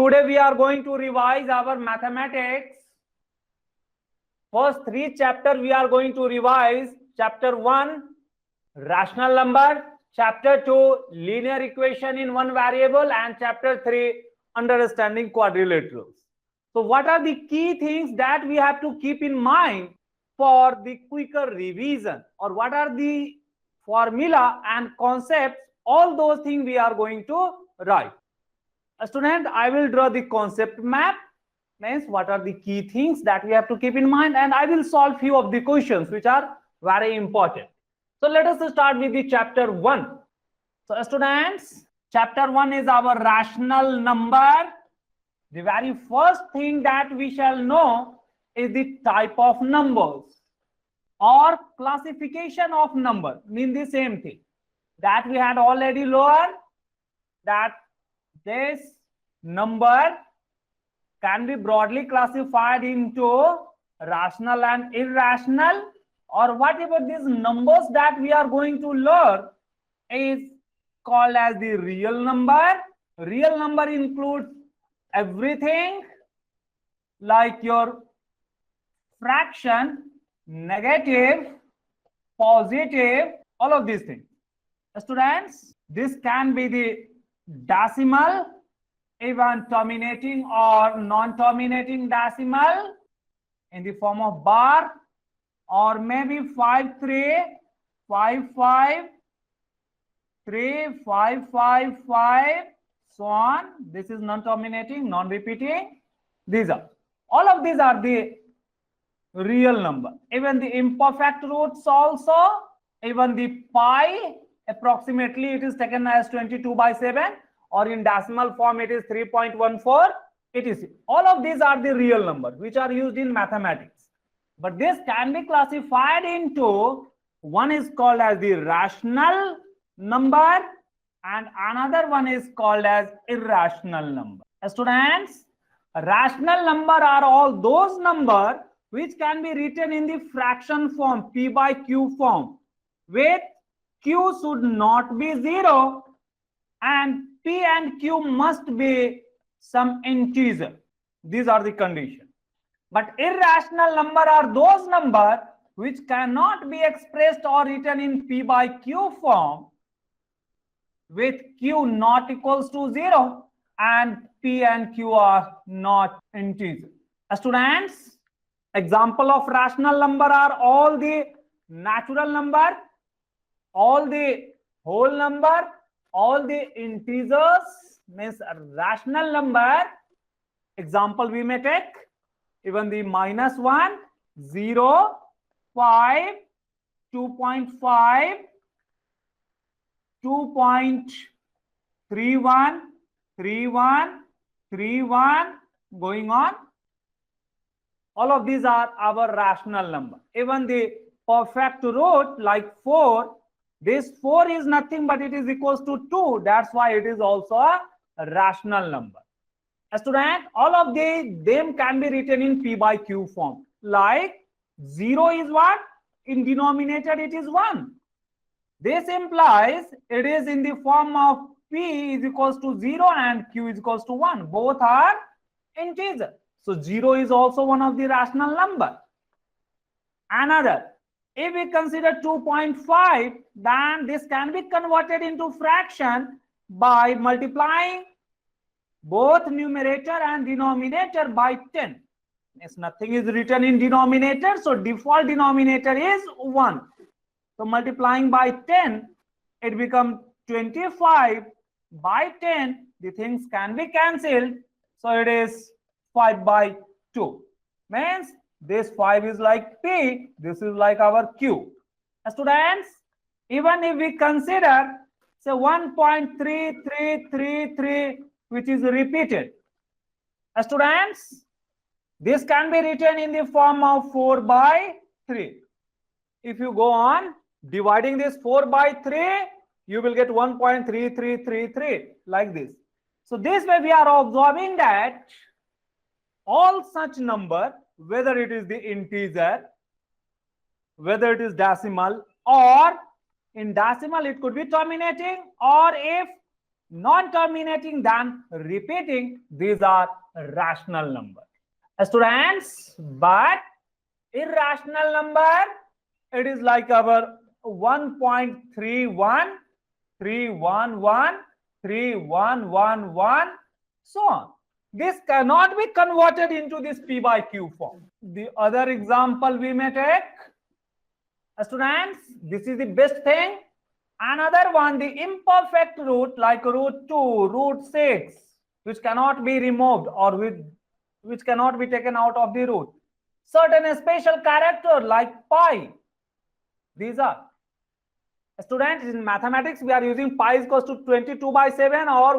today we are going to revise our mathematics. First 3 chapters we are going to revise. Chapter 1, rational number. Chapter 2, linear equation in one variable. And chapter 3, understanding quadrilaterals. So what are the key things that we have to keep in mind for the quicker revision? Or what are the formula and concepts? All those things we are going to write. A student, I will draw the concept map. Means what are the key things that we have to keep in mind, and I will solve few of the questions which are very important. So let us start with the chapter 1. So students, chapter 1 is our rational number. The very first thing that we shall know is the type of numbers or classification of number. Mean the same thing that we had already learned, that this number can be broadly classified into rational and irrational, or whatever these numbers that we are going to learn is called as the real number. Real number includes everything like your fraction, negative, positive, all of these things. Students, this can be the decimal, even terminating or non-terminating decimal in the form of bar, or maybe 5 3 5 5 3 5 5 5, so on. This is non-terminating, non-repeating. These are all of these are the real number. Even the imperfect roots also, even the pi, approximately it is taken as 22/7, or in decimal form it is 3.14, etc. All of these are the real numbers which are used in mathematics. But this can be classified into, one is called as the rational number and another one is called as irrational number. Students, rational number are all those numbers which can be written in the fraction form, p by q form, with q should not be 0 and p and q must be some integer. These are the conditions. But irrational number are those numbers which cannot be expressed or written in p by q form, with q not equals to 0 and p and q are not integer. Students, example of rational number are all the natural number, all the whole number, all the integers. Means a rational number. Example we may take even the -1, 0, 5, 2.5, 2.31, 31, 31, going on. All of these are our rational number. Even the perfect root like 4, this 4 is nothing but it is equals to 2. That's why it is also a rational number. Student, all of them can be written in p by q form. Like 0 is what? In denominator it is 1. This implies it is in the form of p is equals to 0 and q is equals to 1. Both are integer. So 0 is also one of the rational number. Another, if we consider 2.5, then this can be converted into fraction by multiplying both numerator and denominator by 10. Yes, nothing is written in denominator, so default denominator is 1. So multiplying by 10, it becomes 25 by 10. The things can be cancelled, so it is 5 by 2. Means this 5 is like p, this is like our q. Students, even if we consider say 1.3333, which is repeated, students, this can be written in the form of 4 by 3. If you go on dividing this 4 by 3, you will get 1.3333 like this. So this way we are observing that all such number, whether it is the integer, whether it is decimal, or in decimal it could be terminating, or if non-terminating than repeating, these are rational number. Students, but irrational number, it is like our 1.31, 311, 3111, so on. This cannot be converted into this P by Q form. The other example we may take, students, this is the best thing. Another one, the imperfect root like root 2, root 6, which cannot be removed or which cannot be taken out of the root. Certain special character like pi. These are. Students, in mathematics, we are using pi is equals to 22 by 7 or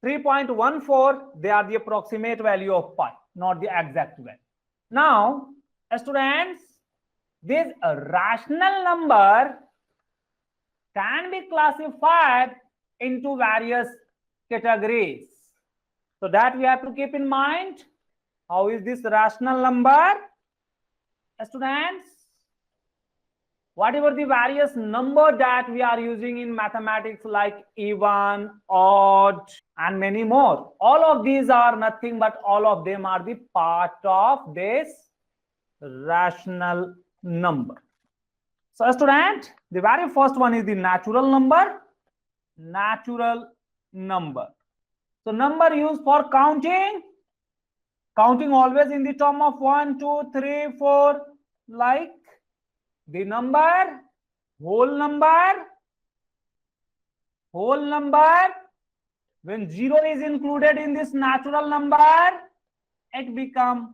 3.14. They are the approximate value of pi, not the exact value. Now, students, this rational number can be classified into various categories. So that we have to keep in mind. How is this rational number? Students, whatever the various number that we are using in mathematics like even, odd, and many more, all of these are nothing but all of them are the part of this rational number. So student, the very first one is the natural number. Natural number. So number used for counting. Counting always in the term of 1, 2, 3, 4, like the number, whole number. When 0 is included in this natural number, it becomes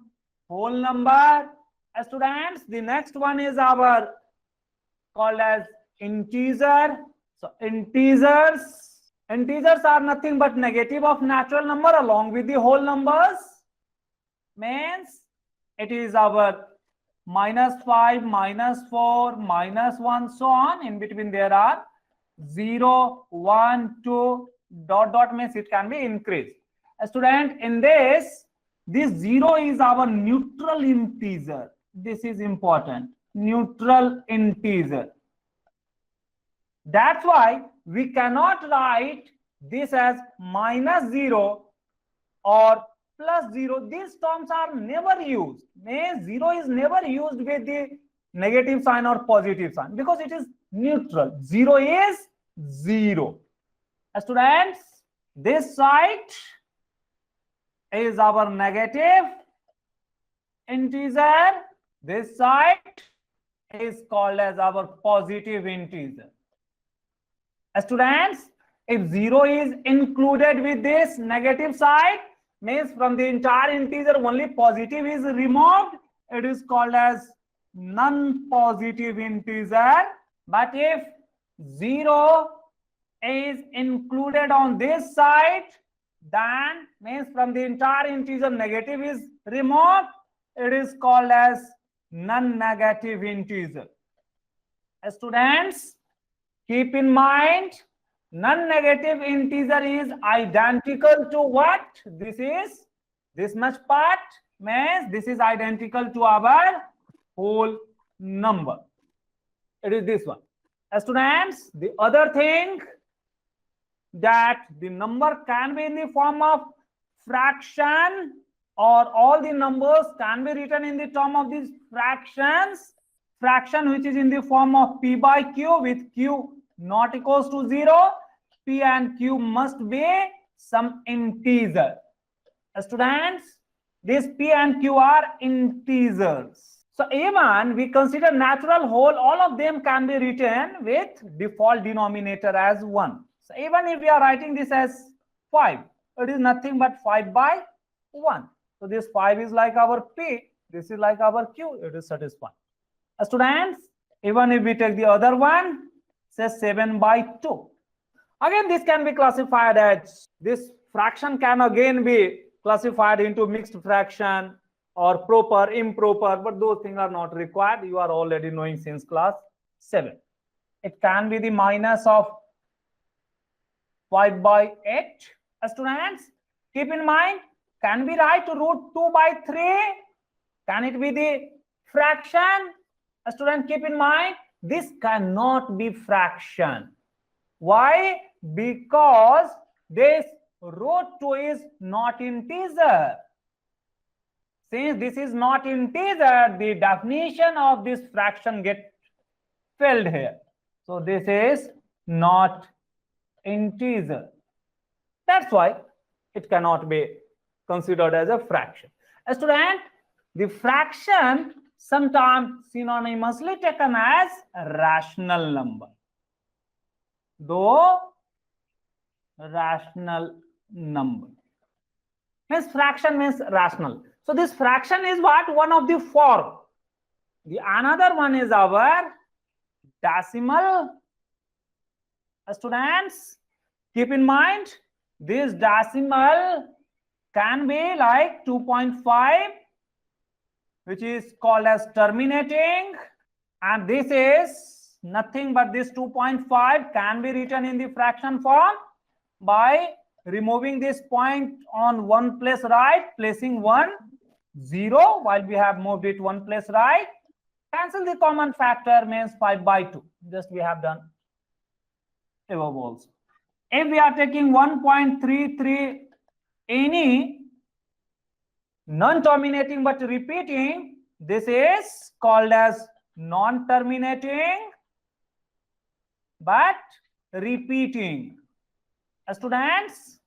whole number. Students, the next one is our called as integer. So integers are nothing but negative of natural number along with the whole numbers. Means it is our -5, -4, -1, so on. In between there are 0, 1, 2, dot means it can be increased. A student, in this 0 is our neutral integer. This is important. Neutral integer. That's why we cannot write this as -0 or +0. These terms are never used. 0 is never used with the negative sign or positive sign because it is neutral. 0 is 0. Students, this side is our negative integer. This side is called as our positive integer. Students, if 0 is included with this negative side, means from the entire integer only positive is removed, it is called as non-positive integer. But if 0 is included on this side, then means from the entire integer negative is removed, it is called as non-negative integer. Students, keep in mind, non-negative integer is identical to what? This is this much part, means this is identical to our whole number. It is this one. Students, the other thing that the number can be in the form of fraction, or all the numbers can be written in the term of these fractions. Fraction which is in the form of P by Q, with Q not equals to 0. P and Q must be some integer. Students, this P and Q are integers. So even we consider natural whole, all of them can be written with default denominator as 1. So even if we are writing this as 5, it is nothing but 5 by 1. So this 5 is like our P, this is like our Q, it is satisfied. Students, even if we take the other one, say 7 by 2. Again, this can be classified as, this fraction can again be classified into mixed fraction or proper, improper, but those things are not required. You are already knowing since class 7. It can be the minus of 5 by 8. Students, keep in mind, can we write root 2 by 3? Can it be the fraction? Student, keep in mind, this cannot be fraction. Why? Because this root 2 is not integer. Since this is not integer, the definition of this fraction gets filled here. So this is not integer. That's why it cannot be considered as a fraction. A student, the fraction sometimes synonymously taken as a rational number. Though rational number. Means fraction means rational. So this fraction is what? One of the form. The another one is our decimal. Students, keep in mind this decimal can be like 2.5, which is called as terminating, and this is nothing but this 2.5 can be written in the fraction form by removing this point on one place right, placing 1 0 while we have moved it one place right. Cancel the common factor, means 5/2. Just we have done above also. If we are taking 1.33 any non-terminating but repeating, this is called as non-terminating but repeating. Students,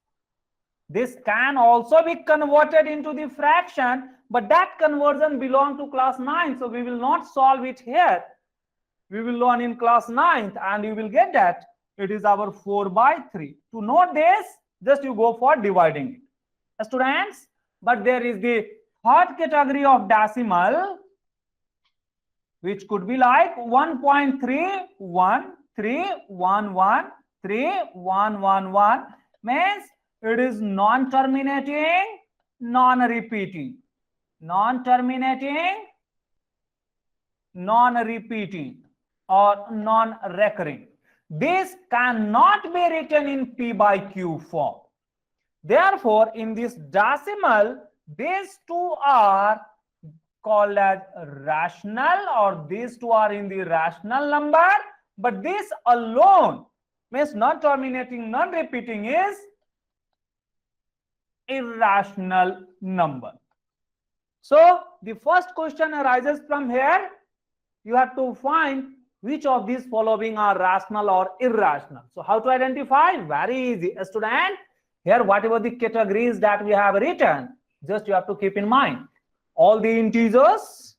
this can also be converted into the fraction, but that conversion belongs to class 9, so we will not solve it here. We will learn in class 9th, and you will get that it is our 4/3. To note this, just you go for dividing it. Students, but there is the third category of decimal, which could be like 1.313113111, means it is non-terminating, non-repeating, non-terminating, non-repeating, or non-recurring. This cannot be written in P/Q form. Therefore, in this decimal, these two are called as rational, or these two are in the rational number, but this alone, means non-terminating, non-repeating, is irrational number. So the first question arises from here. You have to find which of these following are rational or irrational. So how to identify? Very easy. Student, here whatever the categories that we have written, just you have to keep in mind all the integers,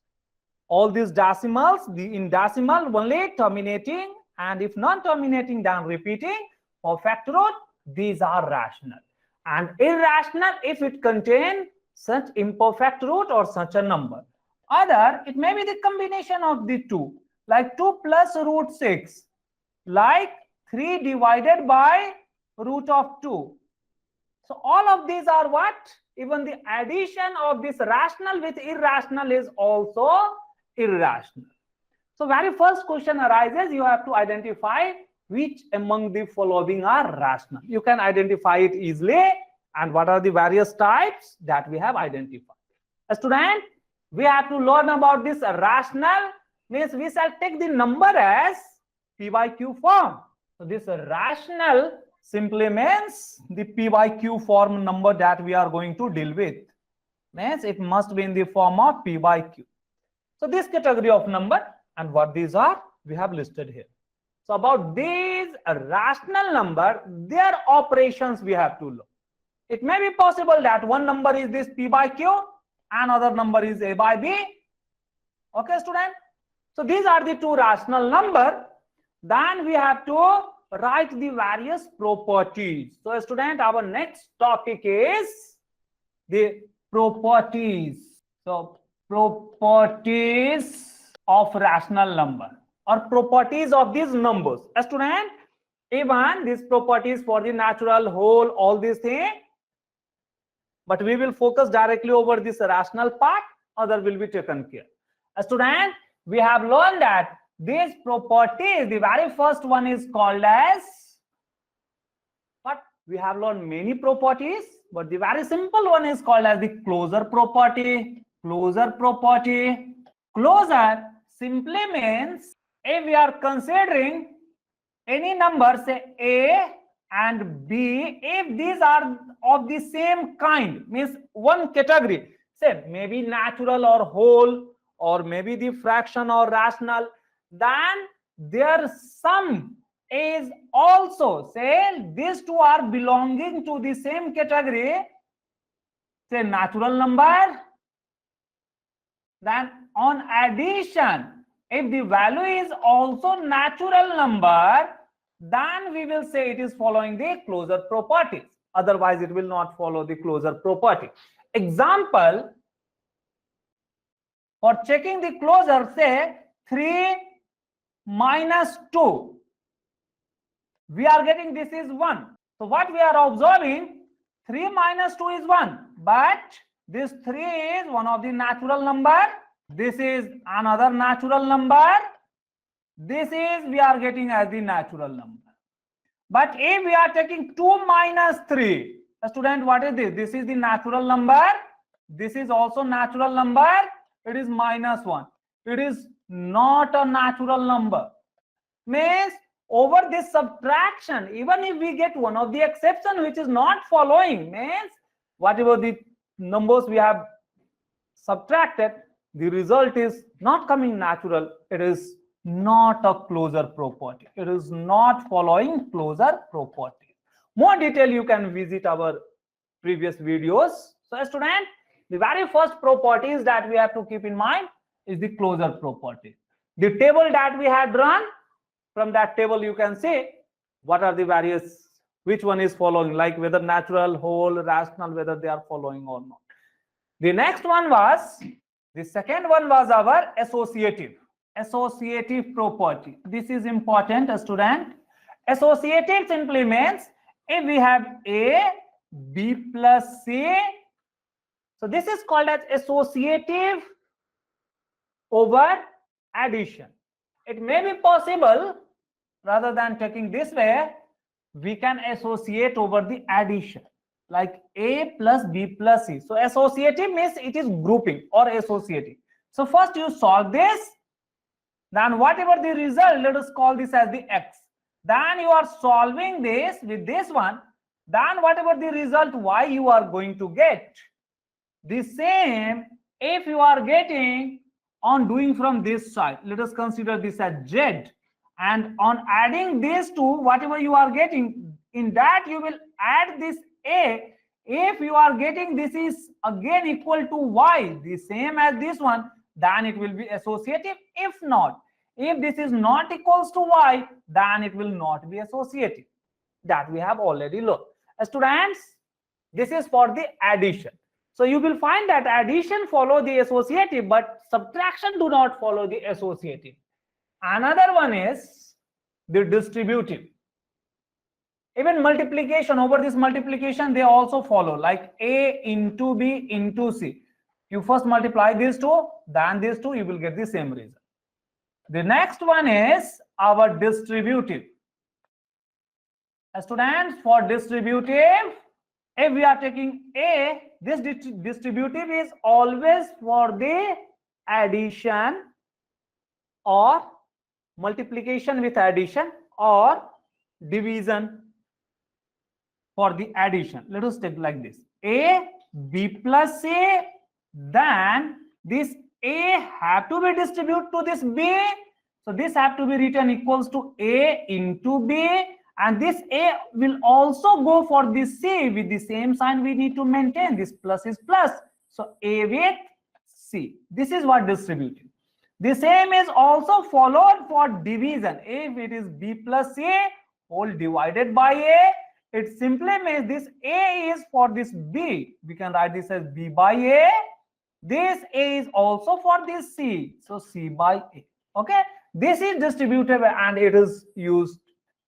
all these decimals, in decimal only terminating, and if non-terminating then repeating. Perfect root, these are rational, and irrational if it contains such imperfect root or such a number. Other, it may be the combination of the two, like 2 plus root 6, like 3 divided by root of 2. So all of these are what? Even the addition of this rational with irrational is also irrational. So very first question arises, you have to identify which among the following are rational. You can identify it easily, and what are the various types that we have identified. Student, we have to learn about this rational, means we shall take the number as P/Q form. So this rational simply means the P/Q form number that we are going to deal with. Means it must be in the form of P/Q. So this category of number, and what these are, we have listed here. So about these rational number, their operations we have to learn. It may be possible that one number is this P/Q, another number is A/B. Okay, student? So these are the two rational number. Then we have to write the various properties. So student, our next topic is the properties. So properties of rational number, or properties of these numbers. Student, even these properties for the natural, whole, all these things, but we will focus directly over this rational part, other will be taken care. Student, we have learned that these properties, the very first one is called as, but we have learned many properties, but the very simple one is called as the closure property. Closure property. Closure simply means if we are considering any number, say A and B, if these are of the same kind, means one category, say maybe natural or whole, or maybe the fraction or rational, then their sum is also, say these two are belonging to the same category, say natural number, then on addition, if the value is also natural number, then we will say it is following the closure properties. Otherwise, it will not follow the closure property. Example, for checking the closure, say 3 minus 2. We are getting this is 1. So what we are observing, 3 minus 2 is 1. But this 3 is one of the natural number. This is another natural number. This is we are getting as the natural number. But if we are taking 2 minus 3, student, what is this? This is the natural number. This is also natural number. It is minus 1. It is not a natural number. Means over this subtraction, even if we get one of the exception which is not following, means whatever the numbers we have subtracted, the result is not coming natural. It is not a closure property. It is not following closure property. More detail you can visit our previous videos. So student, the very first properties that we have to keep in mind is the closure property. The table that we had run, from that table you can see what are the various, which one is following, like whether natural, whole, rational, whether they are following or not. The next one was, the second one was our associative property. This is important, student. Associative simply means if we have A, B plus C, so this is called as associative over addition. It may be possible, rather than taking this way, we can associate over the addition, like A plus B plus C. So associative means it is grouping or associative. So first you solve this, then whatever the result, let us call this as the X. Then you are solving this with this one, then whatever the result Y you are going to get. The same if you are getting on doing from this side, let us consider this as Z, and on adding these two, whatever you are getting, in that you will add this A. If you are getting this is again equal to Y, the same as this one, then it will be associative. If not, if this is not equals to Y, then it will not be associative. That we have already learned. Students, this is for the addition. So you will find that addition follow the associative, but subtraction do not follow the associative. Another one is the distributive. Even multiplication, over this multiplication, they also follow, like A into B into C. You first multiply these two, then these two, you will get the same result. The next one is our distributive. Students, for distributive, if we are taking A, this distributive is always for the addition or multiplication with addition or division for the addition. Let us take like this: A, B plus C, then this A have to be distributed to this B. So this have to be written equals to A into B, and this A will also go for this C with the same sign. We need to maintain this plus is plus. So A with C. This is what distributive. The same is also followed for division. If it is B plus C whole divided by A, it simply means this A is for this B. We can write this as B by A. This A is also for this C. So C by A. Okay. This is distributive and it is used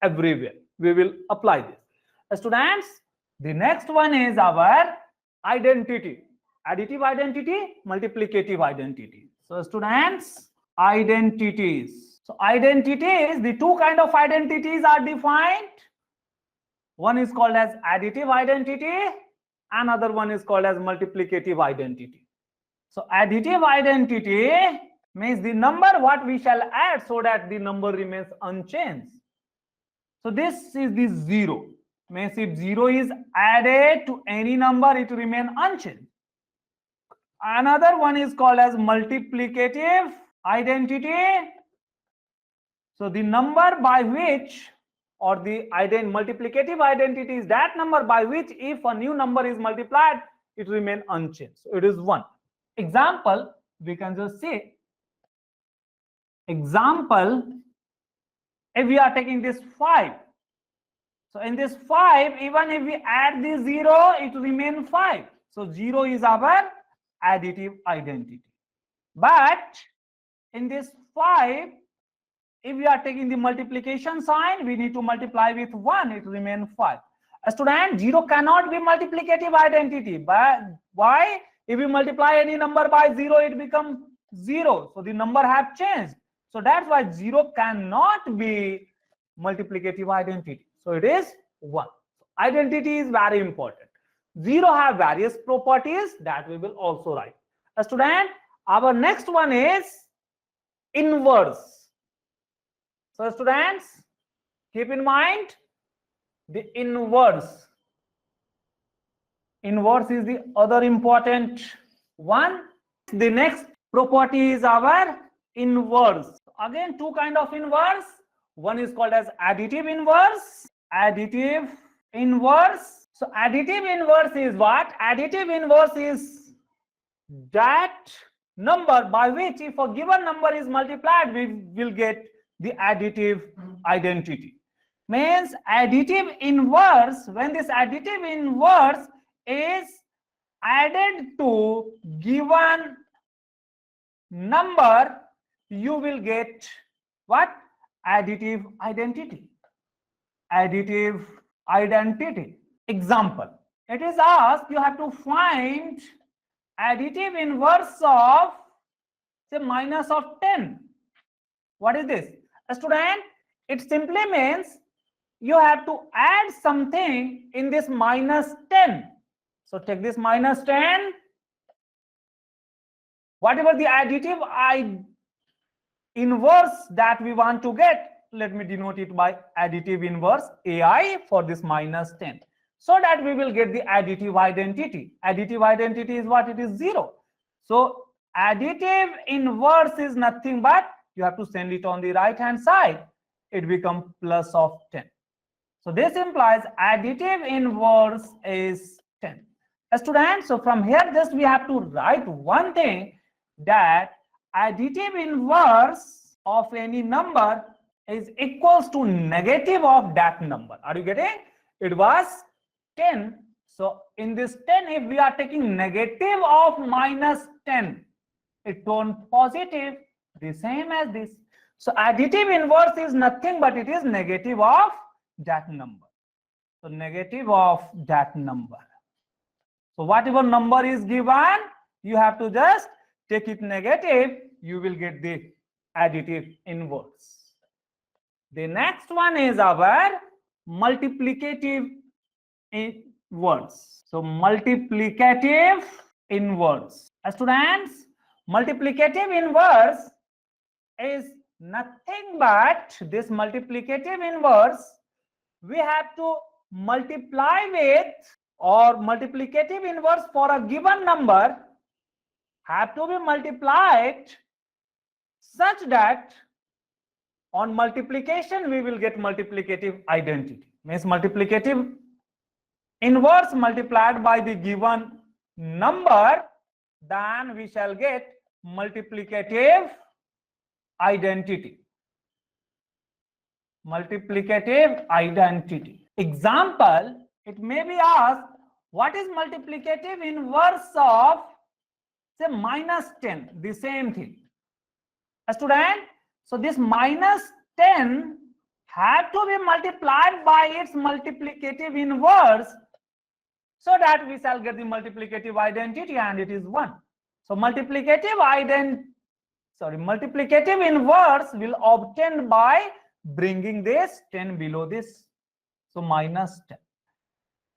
everywhere. We will apply this. Students, the next one is our identity. Additive identity, multiplicative identity. So students, identities. So identities, the two kind of identities are defined. One is called as additive identity, another one is called as multiplicative identity. So additive identity means the number what we shall add so that the number remains unchanged. So this is the 0. Means if 0 is added to any number, it will remain unchanged. Another one is called as multiplicative identity. So the number by which, or the multiplicative identity is that number by which if a new number is multiplied, it remain unchanged. So it is 1. Example, we can just say, example, if we are taking this 5. So in this 5, even if we add the 0, it will remain 5. So 0 is our additive identity. But in this 5, if we are taking the multiplication sign, we need to multiply with 1, it will remain 5. A student, 0 cannot be multiplicative identity. But why? If we multiply any number by 0, it becomes 0. So the number have changed. So that's why 0 cannot be multiplicative identity. So it is 1. Identity is very important. 0 have various properties that we will also write. A student, our next one is inverse. So students, keep in mind the inverse. Inverse is the other important one. The next property is our inverse. Again, two kind of inverse. One is called as additive inverse. Additive inverse. So additive inverse is what? Additive inverse is that number by which if a given number is multiplied, we will get the additive identity. Means additive inverse, when this additive inverse is added to given number, you will get what? Additive identity. Additive identity. Example, it is asked you have to find additive inverse of say minus of 10. What is this? A student, it simply means you have to add something in this minus 10. So take this minus 10. Whatever the additive inverse that we want to get, let me denote it by additive inverse AI for this minus 10. So that we will get the additive identity. Additive identity is what? It is 0. So additive inverse is nothing but you have to send it on the right hand side. It becomes plus of 10. So this implies additive inverse is 10. Students, so from here just we have to write one thing, that additive inverse of any number is equals to negative of that number. Are you getting? It was 10. So in this 10, if we are taking negative of minus 10, it turns positive, the same as this. So additive inverse is nothing but it is negative of that number. So negative of that number. So whatever number is given, you have to just take it negative, you will get the additive inverse. The next one is our multiplicative inverse. So multiplicative inverse. Students, multiplicative inverse is nothing but this multiplicative inverse we have to multiply with, or multiplicative inverse for a given number have to be multiplied such that on multiplication we will get multiplicative identity. Means multiplicative inverse multiplied by the given number, then we shall get multiplicative identity. Multiplicative identity. Example, it may be asked, what is multiplicative inverse of say minus 10? The same thing. A student, so this minus 10 have to be multiplied by its multiplicative inverse so that we shall get the multiplicative identity, and it is 1. So multiplicative inverse will obtain by bringing this 10 below this. So minus 10,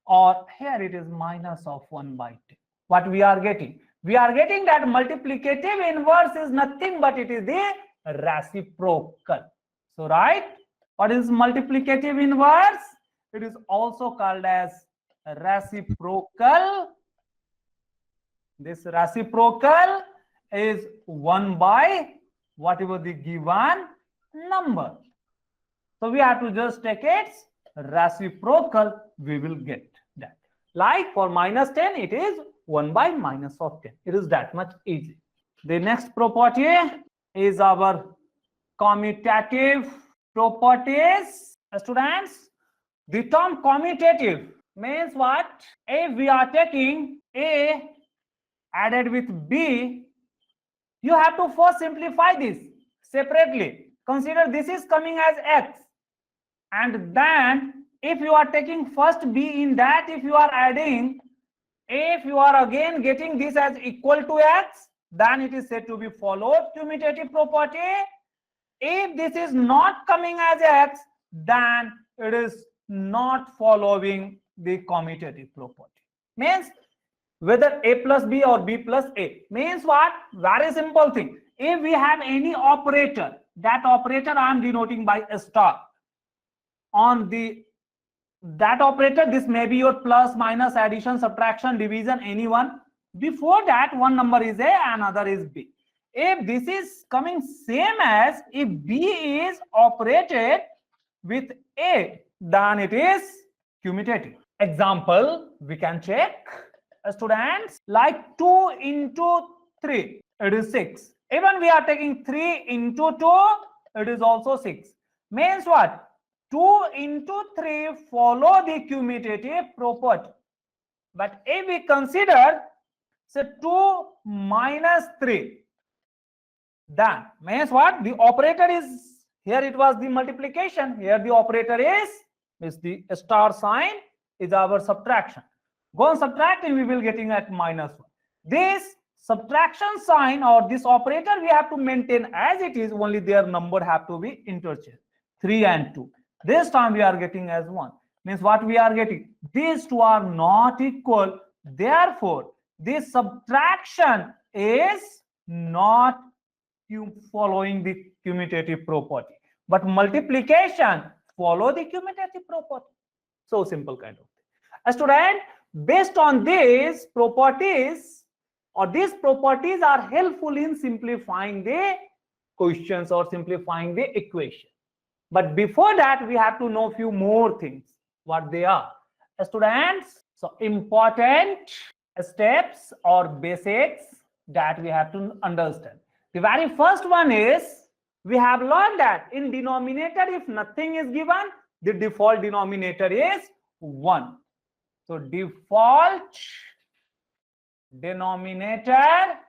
or here it is minus of 1 by 10. What we are getting? We are getting that multiplicative inverse is nothing but it is the reciprocal. So right, What is multiplicative inverse? It is also called as reciprocal. This reciprocal is 1 by whatever the given number. So we have to just take its reciprocal, we will get that. Like for minus 10, it is 1 by minus of 10. It is that much easy. The next property is our commutative properties. Students, the term commutative means what? If we are taking A added with B, you have to first simplify this separately. Consider this is coming as X. And then if you are taking first B in that, if you are adding, if you are again getting this as equal to X, then it is said to be followed commutative property. If this is not coming as X, then it is not following the commutative property. Means whether A plus B or B plus A. Means what? Very simple thing. If we have any operator, that operator I am denoting by a star. On that operator, this may be your plus, minus, addition, subtraction, division, any one. Before that, one number is A, another is B. If this is coming same as if B is operated with A, then it is commutative. Example, we can check. Students, like 2 into 3, it is 6. Even we are taking 3 into 2, it is also 6. Means what? 2 into 3 follow the commutative property. But if we consider, say 2 minus 3, then means what? The operator is, here it was the multiplication, here the operator is the star sign is our subtraction. Go on subtracting, we will getting at minus 1. This subtraction sign or this operator we have to maintain as it is, only their number have to be interchanged. 3 and 2. This time we are getting as 1. Means what we are getting? These two are not equal. Therefore, this subtraction is not following the commutative property. But multiplication follow the commutative property. So simple kind of thing. A student, based on these properties, or these properties are helpful in simplifying the questions or simplifying the equation. But before that, we have to know few more things, what they are. Students, so important steps or basics that we have to understand. The very first one is, we have learned that in denominator, if nothing is given, the default denominator is 1. So default denominator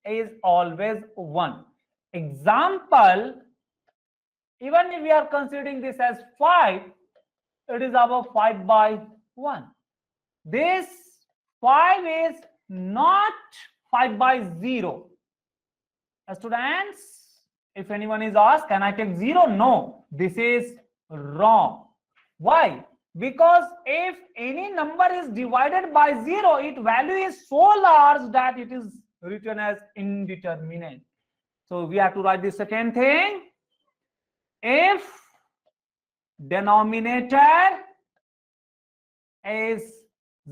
is always 1. Example, even if we are considering this as 5, it is our 5 by 1. This 5 is not 5 by 0. Students, if anyone is asked, can I take 0? No, this is wrong. Why? Because if any number is divided by 0, its value is so large that it is written as indeterminate. So we have to write the second thing. If denominator is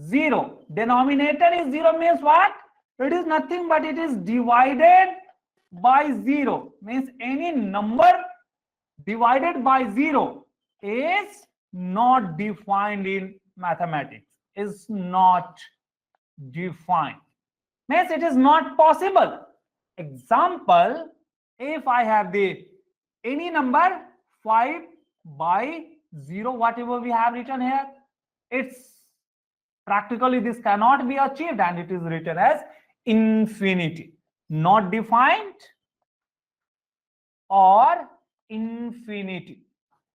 0, denominator is 0 means what? It is nothing but it is divided by 0. Means any number divided by 0 is not defined in mathematics. Is not defined. Means it is not possible. Example, if I have the any number 5 by 0, whatever we have written here, it's practically this cannot be achieved, and it is written as infinity. Not defined or infinity.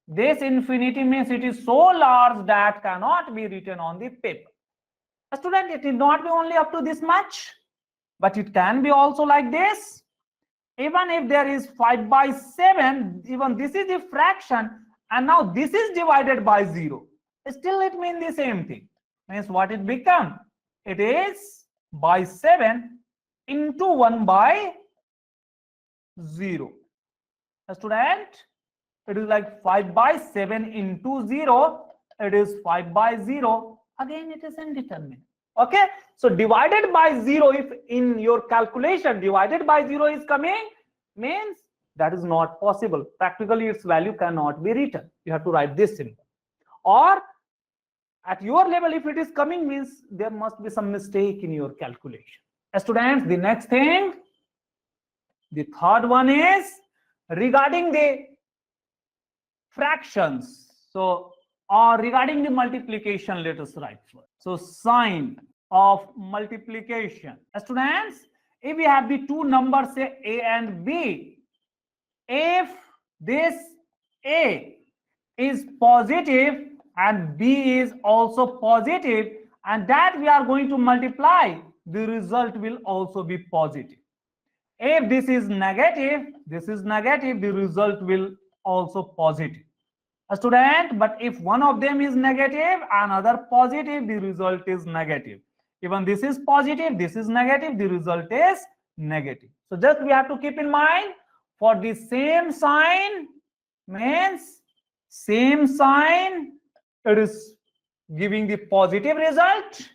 This infinity means it is so large that cannot be written on the paper. A student, it will not be only up to this much, but it can be also like this. Even if there is 5 by 7, even this is the fraction, and now this is divided by 0. Still it means the same thing. Means what it become? It is by 7 into 1 by 0. A student, It is like 5 by 7 into 0. It is 5 by 0. Again, it is indeterminate. Okay. So divided by 0, if in your calculation divided by 0 is coming, means that is not possible. Practically, its value cannot be written. You have to write this symbol. Or at your level, if it is coming, means there must be some mistake in your calculation. Students, the next thing, the third one is regarding the fractions. So, or regarding the multiplication, let us write first. So, sign of multiplication. Students, if we have the two numbers, say A and B, if this A is positive and B is also positive, and that we are going to multiply, the result will also be positive. If this is negative, the result will also positive. A student, but if one of them is negative, another positive, the result is negative. Even this is positive, this is negative, the result is negative. So just we have to keep in mind, for the same sign, means same sign, it is giving the positive result.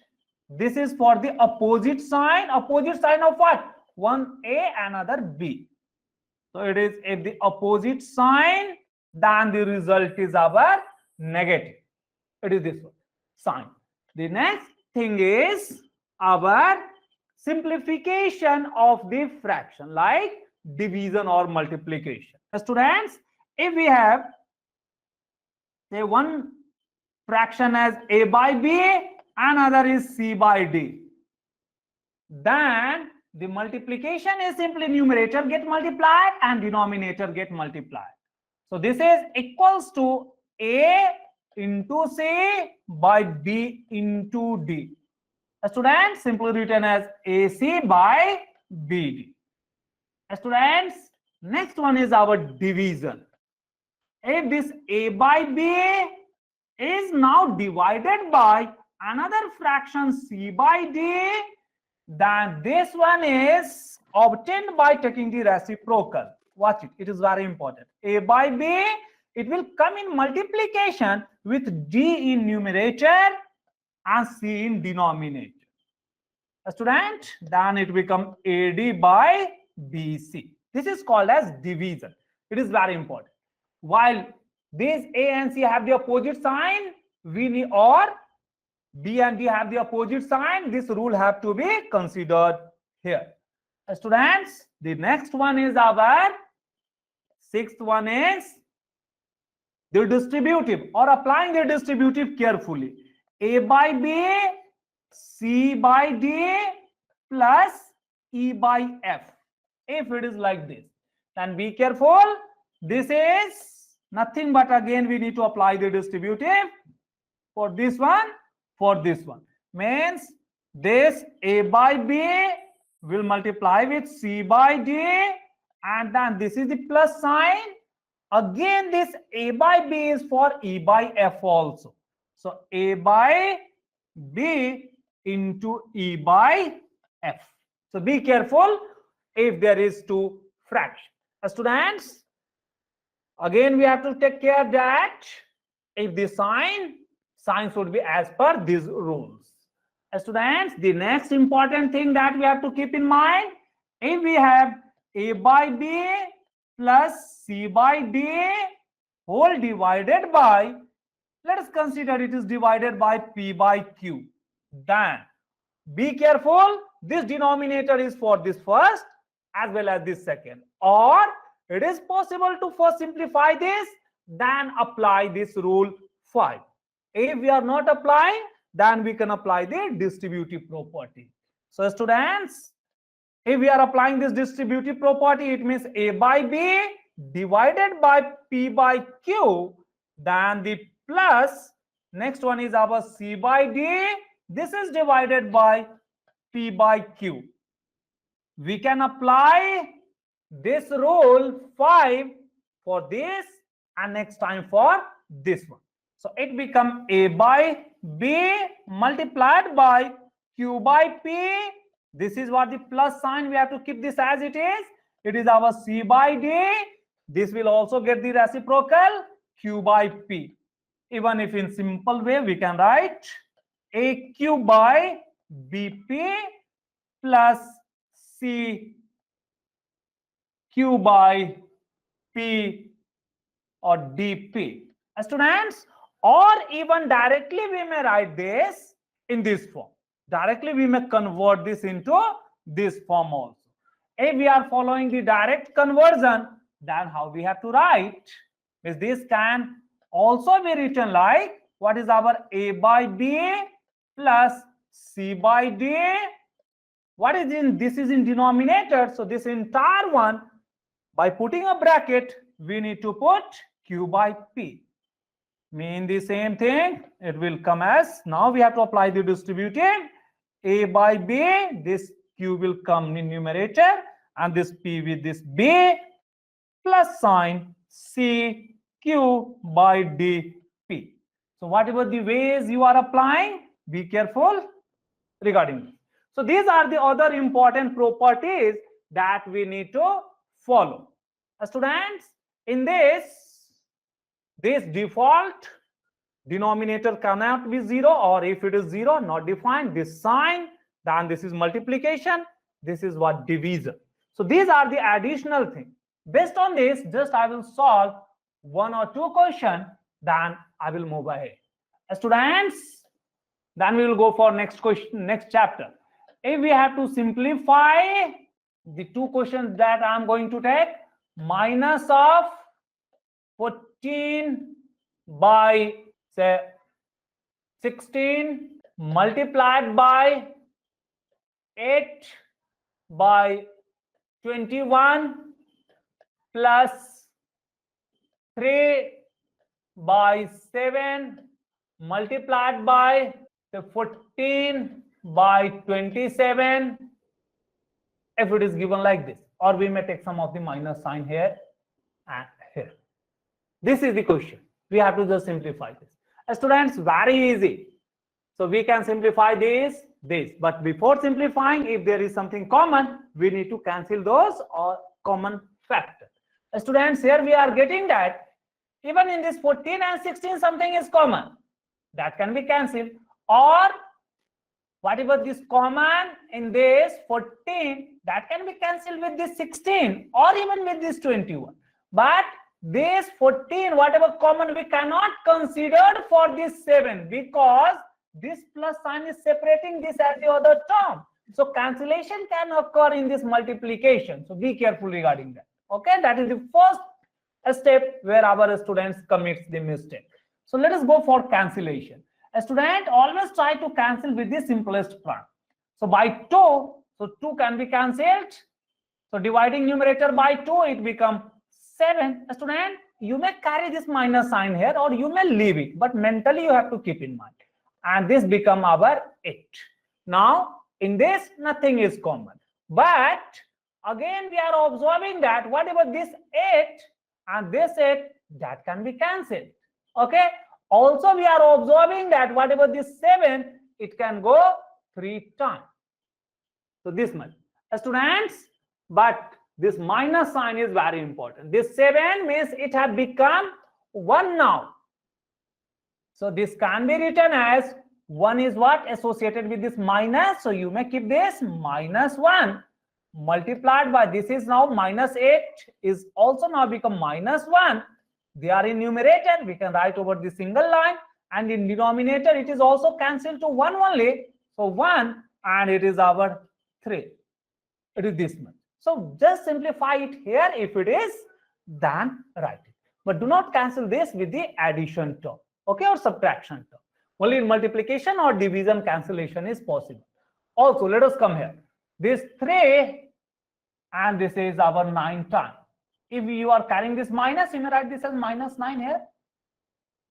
This is for the opposite sign of what? One A, another B. So it is if the opposite sign, then the result is our negative. It is this one, sign. The next thing is our simplification of the fraction, like division or multiplication. Students, if we have, say, one fraction as A by B, another is C by D, then the multiplication is simply numerator get multiplied and denominator get multiplied. So this is equals to A into C by B into D. Students, simply written as AC by BD. Students, next one is our division. If this A by B is now divided by another fraction C by D, then this one is obtained by taking the reciprocal. Watch it, it is very important. A by B, it will come in multiplication with D in numerator and C in denominator. A student, then it becomes AD by BC. This is called as division. It is very important. While these A and C have the opposite sign, we need, or B and D have the opposite sign, this rule have to be considered here. Students, the next one is our sixth one is the distributive, or applying the distributive carefully. A by B, C by D plus E by F. If it is like this, then be careful. This is nothing but again we need to apply the distributive for this one, for this one. Means this A by B will multiply with C by D, and then this is the plus sign. Again, this A by B is for E by F also. So A by B into E by F. So be careful if there is two fractions. Students, again we have to take care that if the sign should be as per these rules. Students, the next important thing that we have to keep in mind, if we have A by B plus C by D whole divided by, let us consider it is divided by P by Q, then be careful, this denominator is for this first as well as this second, or it is possible to first simplify this, then apply this rule 5. If we are not applying, then we can apply the distributive property. So students, if we are applying this distributive property, it means A by B divided by P by Q, then the plus, next one is our C by D, this is divided by P by Q. We can apply this rule 5 for this and next time for this one. So it becomes A by B multiplied by Q by P. This is what the plus sign, we have to keep this as it is. It is our C by D This will also get the reciprocal Q by P. Even if in simple way we can write AQ by BP plus CQ by P or DP. Students, or even directly we may write this in this form. Directly we may convert this into this form also. If we are following the direct conversion, then how we have to write is this can also be written like what is our A by B plus C by D. What is in this is in denominator, so this entire one by putting a bracket we need to put Q by P. Mean the same thing, it will come as, now we have to apply the distributive A by B, this Q will come in numerator and this P with this B plus sign C Q by D P. So whatever the ways you are applying, be careful regarding this. So these are the other important properties that we need to follow. Students, in this default denominator cannot be 0, or if it is 0 not defined, this sign, then this is multiplication, this is what division. So these are the additional things. Based on this, just I will solve 1 or 2 questions, then I will move ahead. Students, then we will go for next question, next chapter. If we have to simplify the 2 questions that I am going to take, minus of 14 by say 16 multiplied by 8 by 21 plus 3 by 7 multiplied by the 14 by 27, if it is given like this, or we may take some of the minus sign here and here. This is the question. We have to just simplify this. Students, very easy. So we can simplify this, but before simplifying, if there is something common, we need to cancel those or common factor. Students, here we are getting that even in this 14 and 16 something is common, that can be cancelled, or whatever this common in this 14, that can be cancelled with this 16 or even with this 21. But this 14, whatever common, we cannot consider for this 7 because this plus sign is separating this as the other term. So cancellation can occur in this multiplication. So be careful regarding that. Okay, that is the first step where our students commits the mistake. So let us go for cancellation. A student always try to cancel with the simplest part. So by 2, so 2 can be cancelled. So dividing numerator by 2, it becomes 7. A student, you may carry this minus sign here or you may leave it, but mentally you have to keep in mind. And this become our 8. Now in this nothing is common, but again we are observing that whatever this 8 and this 8, that can be cancelled. Okay. Also we are observing that whatever this 7, it can go 3 times. So this much. Students, but this minus sign is very important. This 7 means it has become 1 now. So this can be written as 1 is what associated with this minus. So you may keep this minus 1 multiplied by this is now minus 8 is also now become minus 1. They are in numerator, we can write over the single line, and in denominator it is also cancelled to 1 only. So 1 and it is our 3. It is this much. So just simplify it here. If it is, then write it. But do not cancel this with the addition term, okay, or subtraction term. Only in multiplication or division cancellation is possible. Also, let us come here. This 3 and this is our 9 times. If you are carrying this minus, you may write this as minus 9 here.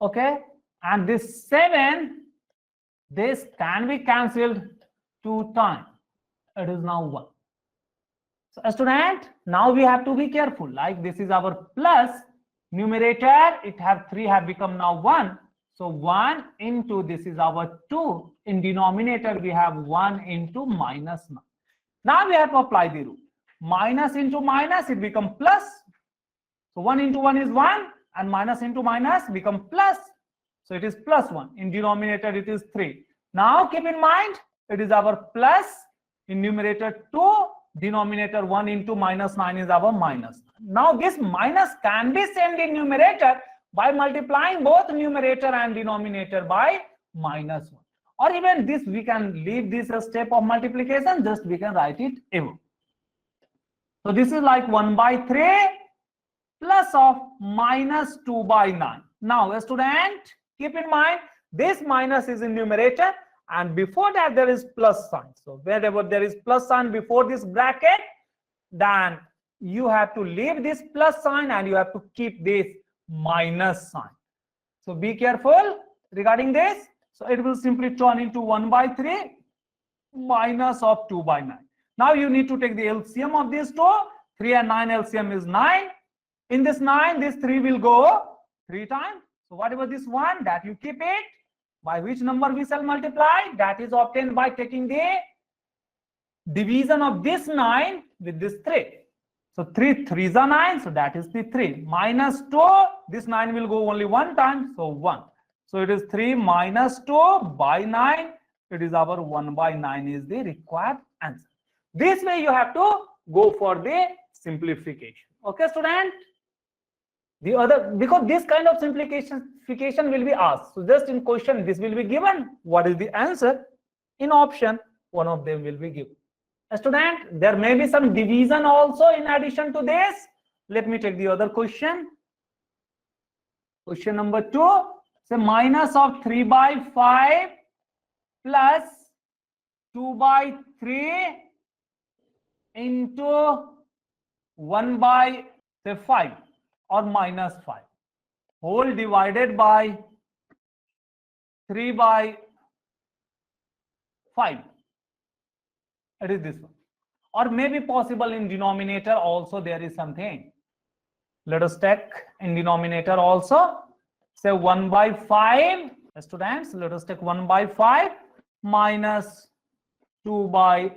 Okay. And this 7, this can be cancelled 2 times. It is now 1. So student, now we have to be careful. Like this is our plus numerator, it have 3 have become now 1. So 1 into this is our 2. In denominator, we have 1 into minus 9. Now we have to apply the rule. Minus into minus, it becomes plus. So 1 into 1 is 1 and minus into minus become plus. So it is plus 1. In denominator it is 3. Now keep in mind it is our plus, in numerator 2, denominator 1 into minus 9 is our minus. Now this minus can be sent in numerator by multiplying both numerator and denominator by minus 1. Or even this, we can leave this a step of multiplication, just we can write it above. So this is like 1 by 3 plus of minus 2 by 9. Now student, keep in mind this minus is in numerator and before that there is plus sign. So wherever there is plus sign before this bracket, then you have to leave this plus sign and you have to keep this minus sign. So be careful regarding this. So it will simply turn into 1 by 3 minus of 2 by 9. Now you need to take the LCM of these two. 3 and 9 LCM is 9. In this 9, this 3 will go 3 times. So whatever this 1, that you keep it. By which number we shall multiply? That is obtained by taking the division of this 9 with this 3. So 3 3s are 9, so that is the 3. Minus 2, this 9 will go only 1 time, so 1. So it is 3 minus 2 by 9. It is our 1 by 9 is the required answer. This way you have to go for the simplification. Okay, student? The other, because this kind of simplification will be asked. So just in question, this will be given. What is the answer? In option, one of them will be given. A student, there may be some division also in addition to this. Let me take the other question. Question number 2. Say minus of 3 by 5 plus 2 by 3 into 1 by say 5 or minus 5 whole divided by 3 by 5. It is this one. Or maybe possible in denominator also there is something. Let us take in denominator also. Say 1 by 5. Students, let us take 1 by 5 minus 2 by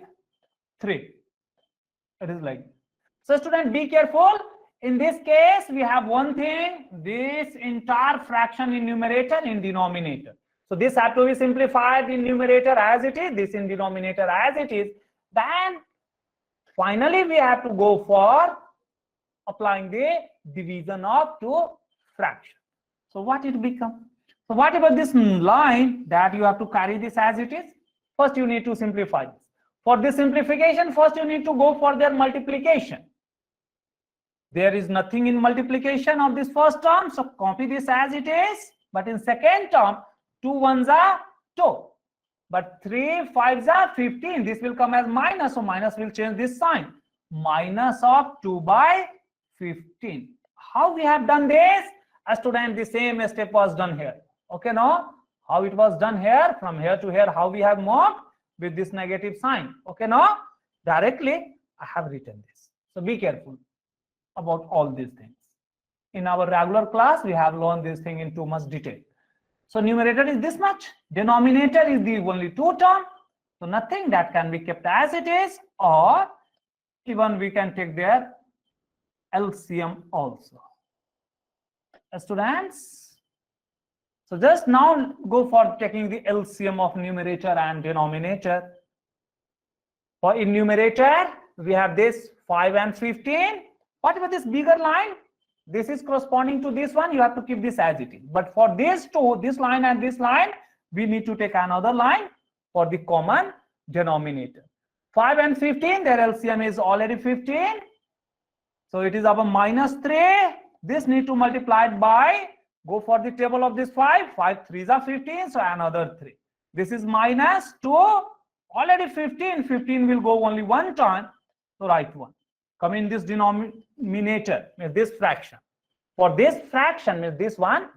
3. It is like. So student, be careful. In this case, we have one thing, this entire fraction in numerator, in denominator. So this has to be simplified in numerator as it is, this in denominator as it is. Then finally we have to go for applying the division of two fractions. So what it becomes? So whatever this line that you have to carry this as it is, first you need to simplify this. For this simplification, first you need to go for their multiplication. There is nothing in multiplication of this first term, so copy this as it is. But in second term, 2 1s are 2. But 3 5s are 15. This will come as minus, so minus will change this sign. Minus of 2 by 15. How we have done this? As student, the same step was done here. Okay, now how it was done here, from here to here, how we have moved with this negative sign. Okay, now directly I have written this. So be careful about all these things. In our regular class, we have learned this thing in too much detail. So numerator is this much, denominator is the only 2 term, so nothing, that can be kept as it is, or even we can take their LCM also. Students, so just now go for taking the LCM of numerator and denominator. For in numerator, we have this 5 and 15. What about this bigger line? This is corresponding to this one. You have to keep this as it is. But for these two, this line and this line, we need to take another line for the common denominator. 5 and 15, their LCM is already 15. So it is our minus 3. This need to multiply it by, go for the table of this 5. 5 3s are 15, so another 3. This is minus 2. Already 15. 15 will go only 1 time. So write 1. Come in this denominator, this fraction. For this fraction, this one,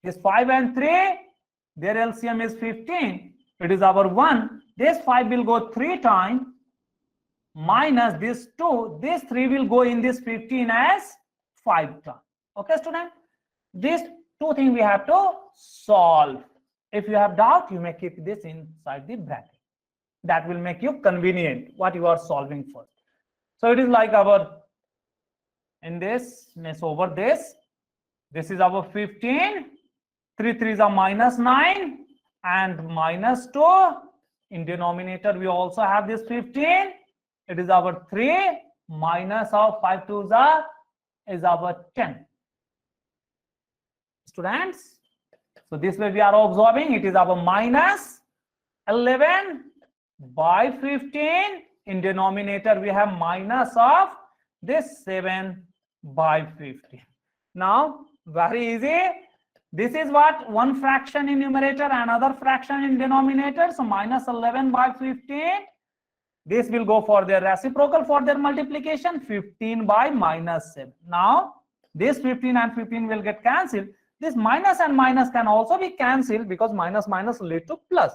this 5 and 3, their LCM is 15. It is our 1. This 5 will go 3 times, minus this 2. This 3 will go in this 15 as 5 times. Okay, student? These two things we have to solve. If you have doubt, you may keep this inside the bracket. That will make you convenient what you are solving first. So it is like our in this means over this. This is our 15. 3 3s are minus 9 and minus 2. In denominator, we also have this 15. It is our 3 minus of 5 2s are is our 10. Students, so this way we are observing it is our minus 11 by 15. In denominator, we have minus of this 7 by 15. Now, very easy. This is what one fraction in numerator, another fraction in denominator. So minus 11 by 15. This will go for their reciprocal for their multiplication, 15 by minus 7. Now, this 15 and 15 will get cancelled. This minus and minus can also be cancelled because minus minus lead to plus.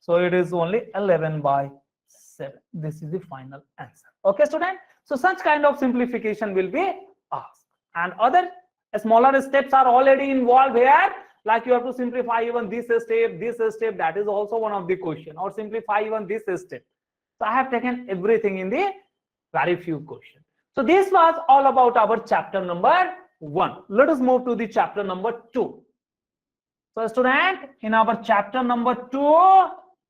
So it is only 11 by 7. This is the final answer. Okay, student? So such kind of simplification will be asked. And other smaller steps are already involved here. Like you have to simplify even this step. That is also one of the question. Or simplify even this step. So I have taken everything in the very few questions. So this was all about our chapter number 1. Let us move to the chapter number 2. So student, in our chapter number 2,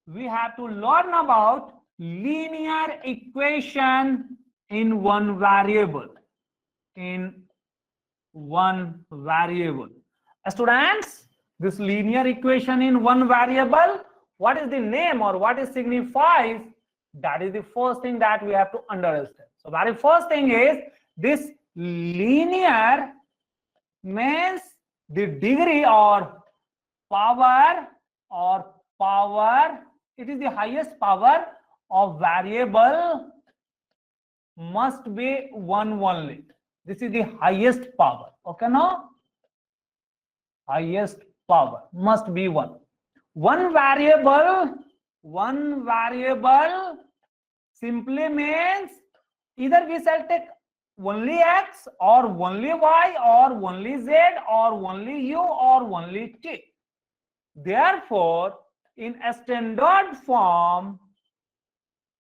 we have to learn about linear equation in one variable. In one variable. Students, this linear equation in one variable, what is the name or what it signifies? That is the first thing that we have to understand. So very first thing is this linear means the degree or power, it is the highest power of variable must be 1 only. This is the highest power. Okay, now highest power must be 1. One variable simply means either we shall take only x or only y or only z or only u or only t. Therefore, in a standard form,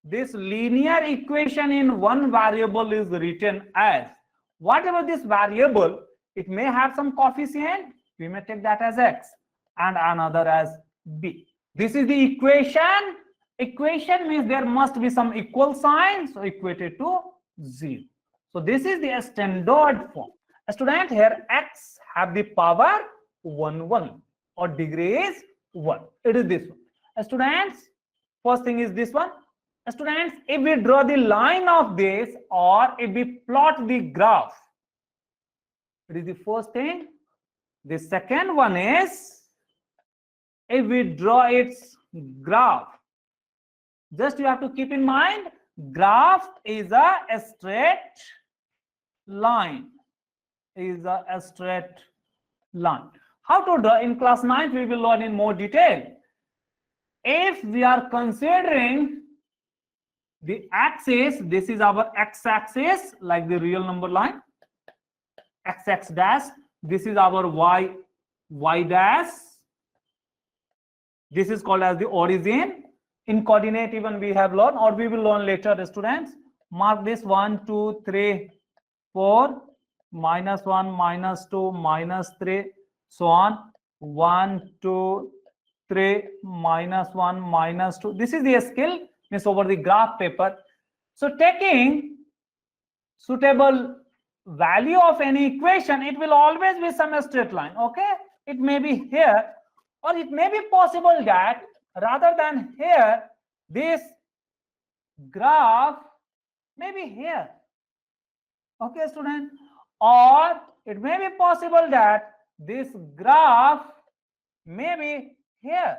this linear equation in one variable is written as whatever this variable, it may have some coefficient, we may take that as x and another as b. This is the equation. Equation means there must be some equal sign, so equated to 0. So this is the standard form. A student, here x have the power 1 or degree is 1. It is this one. Students, first thing is this one. Students, if we draw the line of this or if we plot the graph, it is the first thing. The second one is if we draw its graph. Just you have to keep in mind, graph is a straight line. How to draw? In class 9 we will learn in more detail. If we are considering the axis, this is our x-axis, like the real number line, x dash. This is our y dash. This is called as the origin. In coordinate even we have learned, or we will learn later, students. Mark this 1 2 3 4 minus 1 minus 2 minus 3 so on. 1 2 3 minus 1 minus 2. This is the skill, means over the graph paper. So taking suitable value of any equation, it will always be some straight line. Okay, it may be here, or it may be possible that rather than here, this graph may be here. Okay, student, or it may be possible that this graph may be here.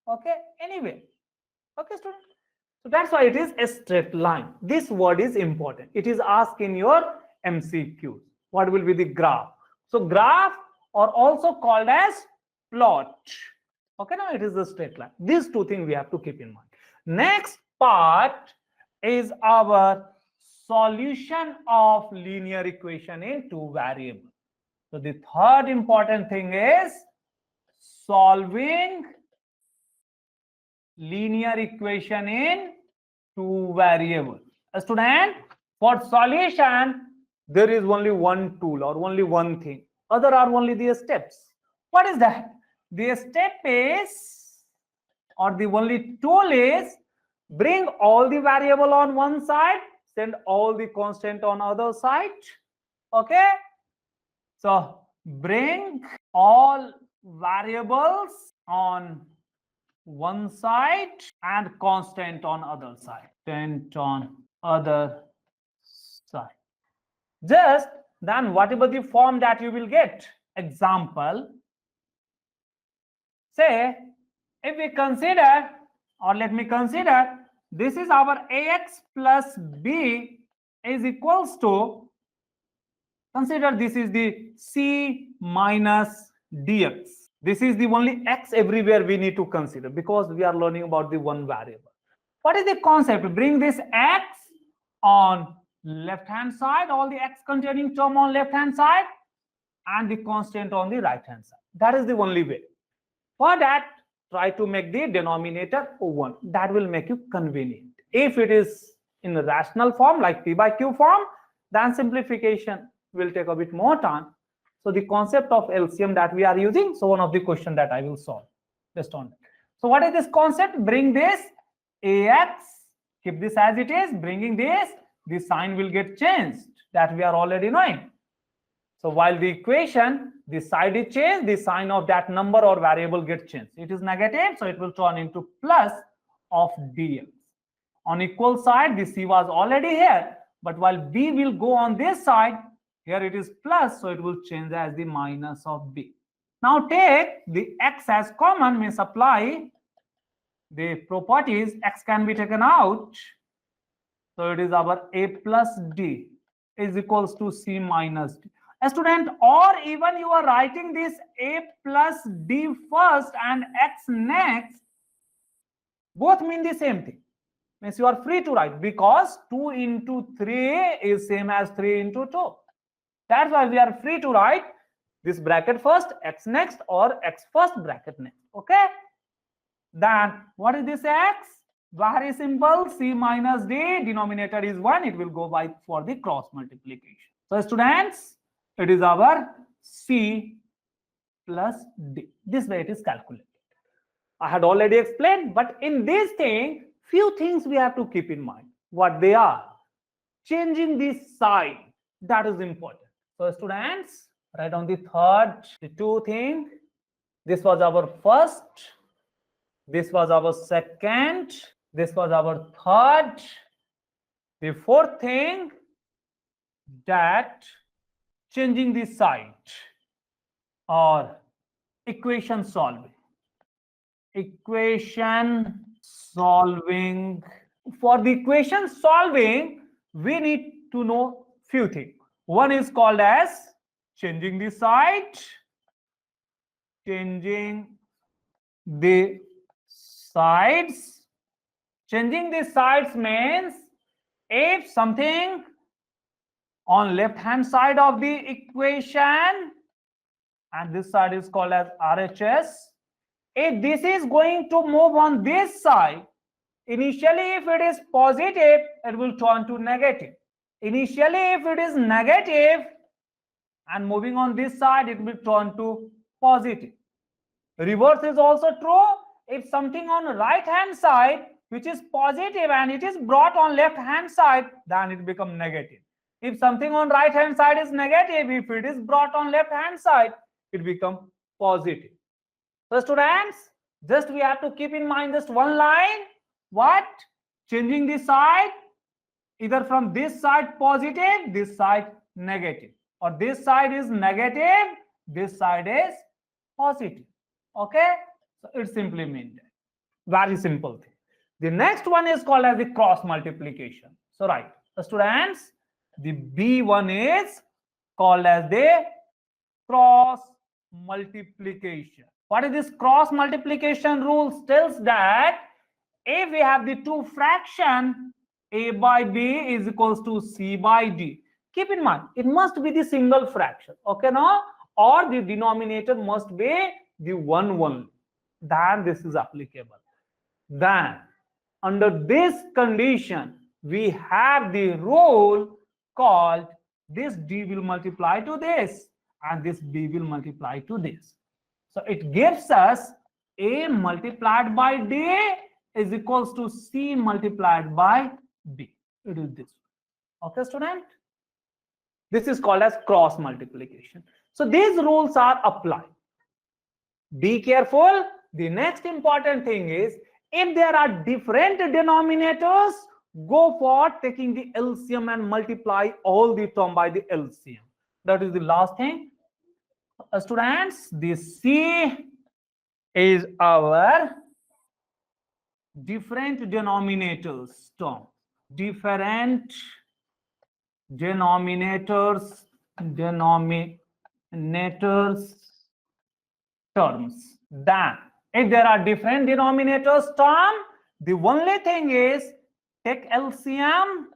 Okay, anyway. Okay, student. So that's why it is a straight line. This word is important. It is asked in your MCQs. What will be the graph? So graph are also called as plot. Okay, now it is a straight line. These two things we have to keep in mind. Next part is our solution of linear equation in two variables. So the third important thing is solving linear equation in two variables. A student, for solution, there is only one tool or only one thing. Other are only the steps. What is that? The step is, or the only tool is, bring all the variable on one side, send all the constant on other side. Okay. So bring all variables on one side and constant on other side. Constant on other side. Just then whatever the form that you will get. Example, say if we consider, or let me consider, this is our ax plus b is equals to, consider this is the c minus dx. This is the only x everywhere we need to consider because we are learning about the one variable. What is the concept? Bring this x on left hand side, all the x containing term on left hand side, and the constant on the right hand side. That is the only way. For that, try to make the denominator 1. That will make you convenient. If it is in the rational form like p by q form, then simplification will take a bit more time. So the concept of LCM that we are using, so one of the question that I will solve based on that. So what is this concept? Bring this ax, keep this as it is, bringing this, the sign will get changed, that we are already knowing. So while the equation, the side is changed, the sign of that number or variable gets changed. It is negative, so it will turn into plus of dx. On equal side, the c was already here, but while b will go on this side, here it is plus, so it will change as the minus of b. Now take the x as common, means apply the properties, x can be taken out. So it is our a plus d is equals to c minus d. A student, or even you are writing this a plus d first and x next, both mean the same thing. Means you are free to write, because 2 into 3 is same as 3 into 2. That's why we are free to write this bracket first, x next, or x first bracket next. Okay. Then what is this x? Very simple, c minus d, denominator is 1, it will go by for the cross multiplication. So students, it is our c plus d. This way it is calculated. I had already explained, but in this thing, few things we have to keep in mind. What they are? Changing this sign, that is important. So students, write on the third, the two thing. This was our first, this was our second, this was our third. The fourth thing, that changing the side or equation solving. Equation solving. For the equation solving, we need to know few things. One is called as changing the side. Changing the sides. Changing the sides means if something on left hand side of the equation, and this side is called as RHS, if this is going to move on this side, initially if it is positive, it will turn to negative. Initially if it is negative and moving on this side, it will turn to positive. Reverse is also true. If something on the right hand side which is positive and it is brought on left hand side, then it becomes negative. If something on right hand side is negative, if it is brought on left hand side, it becomes positive. So students, just we have to keep in mind just one line. What? Changing the side, either from this side positive, this side negative, or this side is negative, this side is positive. Okay, so it simply means that. Very simple thing. The next one is called as the cross multiplication. So right, so students, the B1 is called as the cross multiplication. What is this cross multiplication rule? Tells that if we have the two fraction, a by b is equals to c by d. Keep in mind, it must be the single fraction. Okay, now, or the denominator must be the one only. Then this is applicable. Then under this condition, we have the rule called this d will multiply to this, and this b will multiply to this. So it gives us a multiplied by d is equals to c multiplied by b. It is this. Okay, student? This is called as cross multiplication. So these rules are applied. Be careful. The next important thing is, if there are different denominators, go for taking the LCM and multiply all the term by the LCM. That is the last thing. Students, the C is our different denominators term. Different denominators terms. Then if there are different denominators term, the only thing is take LCM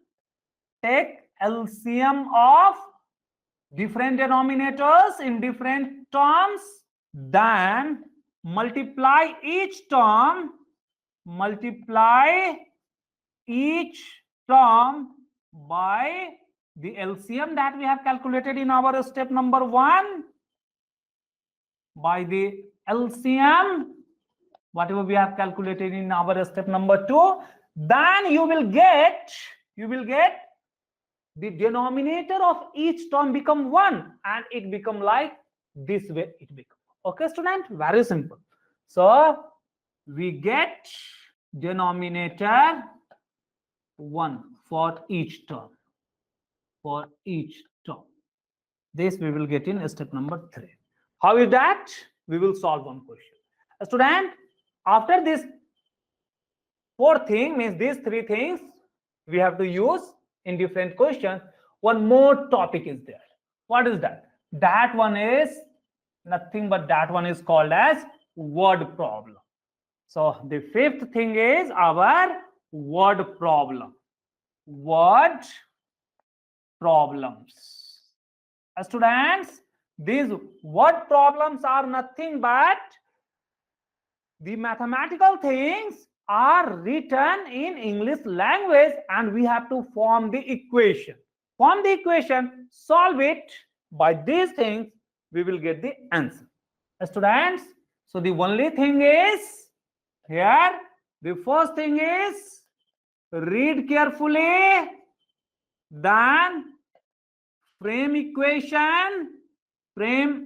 of different denominators in different terms, then multiply each term by the LCM that we have calculated in our step number 1, by the LCM whatever we have calculated in our step number 2, then you will get the denominator of each term become 1, and it become like this way it become. Okay, student? Very simple. So we get denominator 1 for each term. This we will get in step number 3. How is that? We will solve one question. Student, after this 4th thing, means these 3 things we have to use in different questions, one more topic is there. What is that? That one is nothing but that one is called as word problem. So the 5th thing is our word problem. Word problems. Students, these word problems are nothing but the mathematical things are written in English language, and we have to form the equation. Form the equation, solve it. By these things, we will get the answer. Students, so the only thing is here, the first thing is read carefully, then frame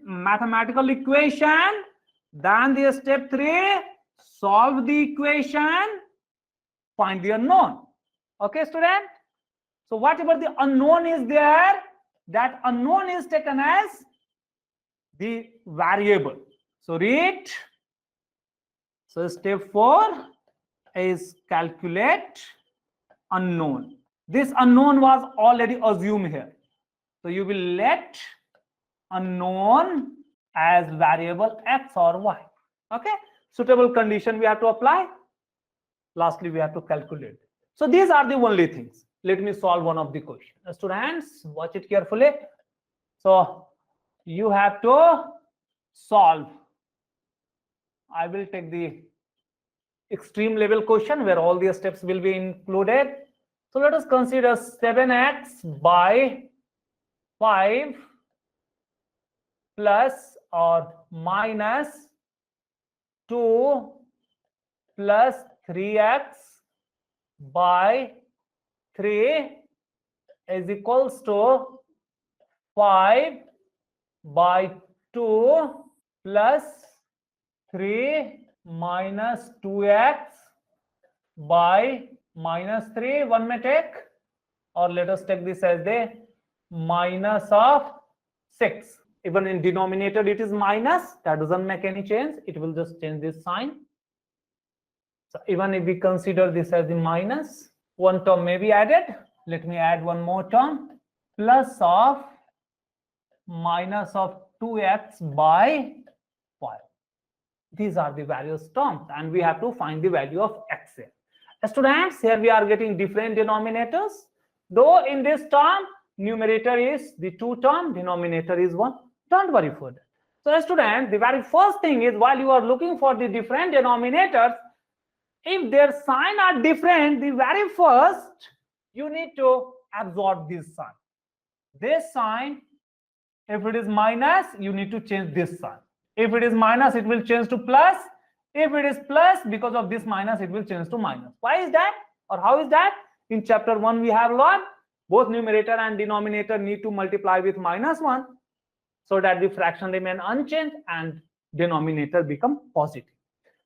mathematical equation, then the step 3, solve the equation, find the unknown. Okay, student? So whatever the unknown is there, that unknown is taken as the variable. So read. So step 4 is calculate unknown. This unknown was already assumed here. So you will let unknown as variable x or y. Okay, suitable condition we have to apply. Lastly, we have to calculate. So these are the only things. Let me solve one of the questions. Students, watch it carefully. So you have to solve. I will take the extreme level question where all the steps will be included. So let us consider 7x by 5 plus or minus 2 plus 3x by 3 is equals to 5 by 2 plus 3 minus 2x by minus 3. One may take, or let us take this as the minus of 6. Even in denominator it is minus, that doesn't make any change, it will just change this sign. So even if we consider this as the minus, one term may be added. Let me add one more term, plus of minus of 2x by 5. These are the various terms, and we have to find the value of x here. Students, here we are getting different denominators. Though in this term, numerator is the 2 term, denominator is 1. Don't worry for that. So students, the very first thing is, while you are looking for the different denominators, if their sign are different, the very first you need to absorb this sign. this sign. If it is minus, you need to change this sign. If it is minus, it will change to plus. If it is plus, because of this minus, it will change to minus. Why is that? Or how is that? In chapter 1, we have learned both numerator and denominator need to multiply with -1 so that the fraction remain unchanged and denominator become positive.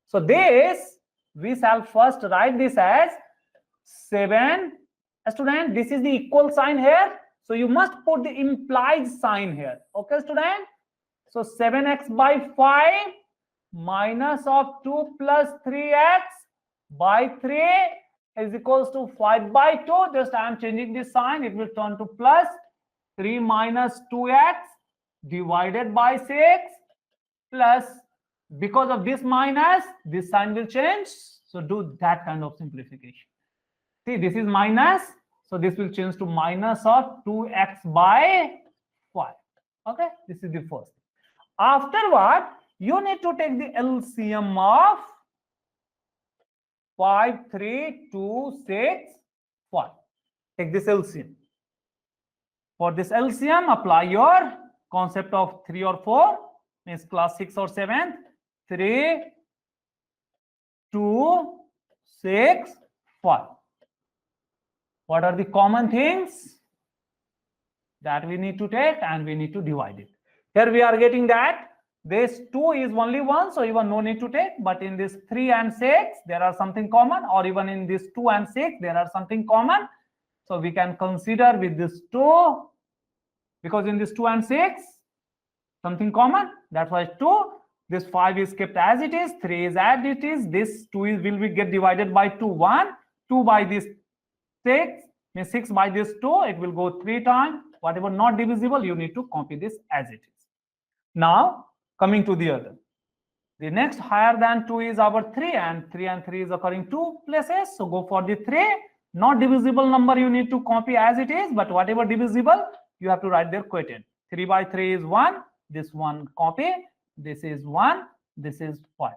So this, we shall first write this as 7. Student, this is the equal sign here. So you must put the implied sign here. Okay, student? So 7x by 5 minus of 2 plus 3x by 3 is equals to 5 by 2. Just I am changing this sign. It will turn to plus 3 minus 2x divided by 6 plus, because of this minus, this sign will change. So do that kind of simplification. See, this is minus. So this will change to minus of 2x by 5. Okay, this is the first. Afterward, you need to take the LCM of 5, 3, 2, 6, 5. Take this LCM. For this LCM, apply your concept of 3 or 4, means class 6 or 7. 3, 2, 6, 5. What are the common things that we need to take, and we need to divide it? Here we are getting that this 2 is only 1, so even no need to take. But in this 3 and 6, there are something common, or even in this 2 and 6, there are something common. So we can consider with this 2, because in this 2 and 6, something common. That's why 2. This 5 is kept as it is, 3 is as it is. This 2 is will be get divided by 2, 1. 2 by this 6, means 6 by this 2, it will go 3 times. Whatever not divisible, you need to copy this as it is. Now, coming to the other. The next higher than 2 is our 3, and 3 is occurring 2 places. So go for the 3. Not divisible number, you need to copy as it is, but whatever divisible, you have to write their quotient. 3 by 3 is 1. This 1 copy. This is 1. This is 5.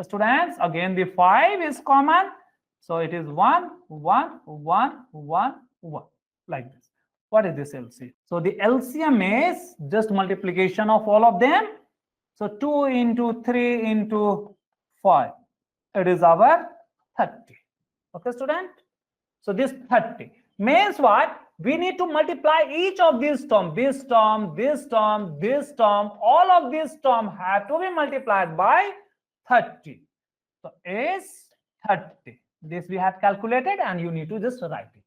Students, again the 5 is common. So it is 1, 1, 1, 1, 1, like this. What is this LCM? So the LCM is just multiplication of all of them. So 2 into 3 into 5. It is our 30. Okay, student? So this 30 means what? We need to multiply each of these terms. This term, this term, this term. All of these terms have to be multiplied by 30. So is 30. This we have calculated, and you need to just write it.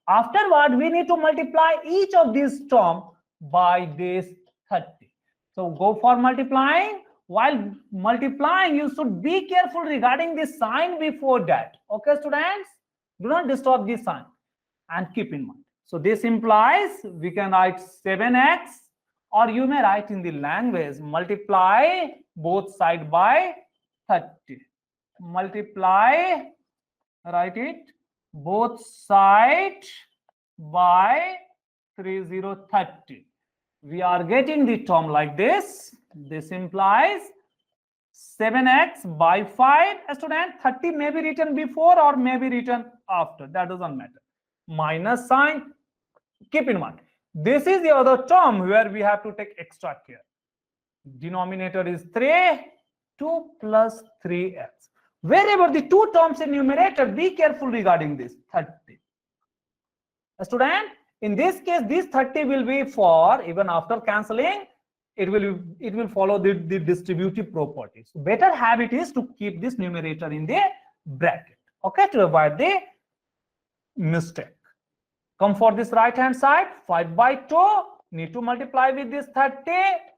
Afterward, we need to multiply each of these terms by this 30. So go for multiplying. While multiplying, you should be careful regarding the sign before that. Okay, students? Do not disturb this sign and keep in mind. So this implies we can write 7x, or you may write in the language, multiply both sides by 30. Multiply, write it, both sides by 30. We are getting the term like this. This implies 7x by 5. Student, 30 may be written before or may be written after. That doesn't matter. Minus sign, keep in mind. This is the other term where we have to take extra care. Denominator is 3, 2 plus 3x. Wherever the two terms in numerator, be careful regarding this 30. Student, in this case, this 30 will be for, even after cancelling, it will follow the distributive properties. So better habit is to keep this numerator in the bracket, okay, to avoid the mistake. Come for this right hand side, 5 by 2, need to multiply with this 30,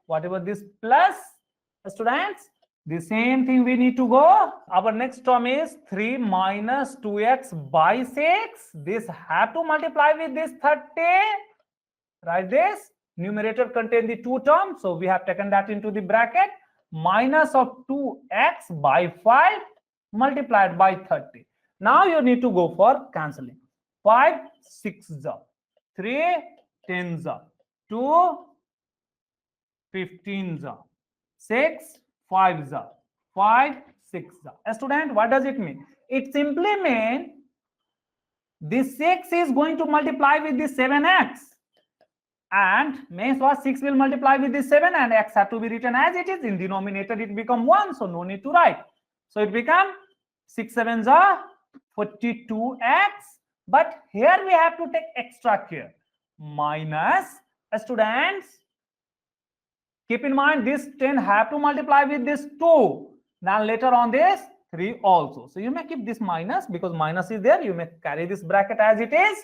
whatever this plus, students, the same thing we need to go. Our next term is 3 minus 2x by 6. This have to multiply with this 30. Write this. Numerator contain the two terms, so we have taken that into the bracket. Minus of 2x by 5 multiplied by 30. Now you need to go for cancelling. 5 6 3 10 2 15 6 5 5 6. Student, what does it mean? It simply means this 6 is going to multiply with the 7x. And mains was 6 will multiply with this 7 and x had to be written as it is. In denominator it become 1, so no need to write. So it become 6 7s are 42x. But here we have to take extra care. Minus, students, keep in mind this 10 have to multiply with this 2. Now later on this 3 also. So you may keep this minus because minus is there. You may carry this bracket as it is.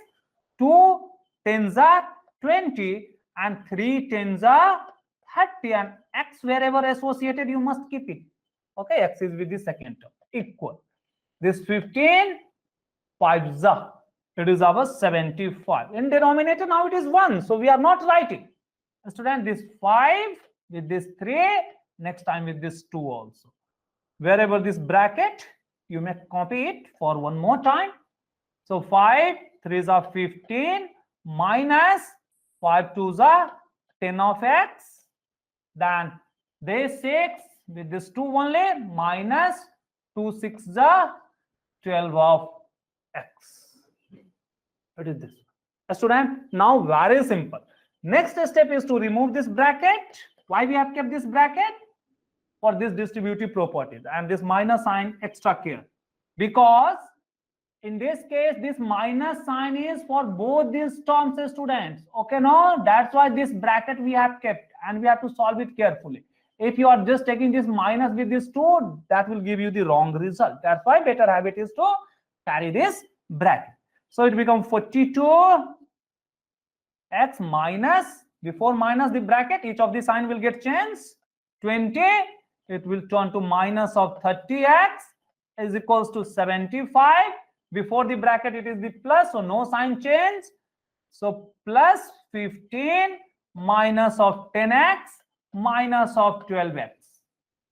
2 10s are 20 and 3 10s are 30, and x wherever associated you must keep it. Okay, x is with the second term equal. This 15 5s are, it is our 75. In denominator now it is 1, so we are not writing. Student, this 5 with this 3, next time with this 2 also. Wherever this bracket, you may copy it for one more time. So 5 3s are 15 minus 5 2s are 10 of x. Then this 6 with this 2 only minus 2 6s are 12 of x. It is this. Student, now very simple. Next step is to remove this bracket. Why we have kept this bracket? For this distributive properties and this minus sign extra care, because in this case this minus sign is for both these terms, students. Okay, no, that's why this bracket we have kept and we have to solve it carefully. If you are just taking this minus with this 2, that will give you the wrong result. That's why better habit is to carry this bracket. So it becomes 42 x minus, before minus the bracket, each of the sign will get changed. 20, it will turn to minus of 30x is equals to 75. Before the bracket it is the plus, so no sign change. So plus 15 minus of 10x minus of 12x.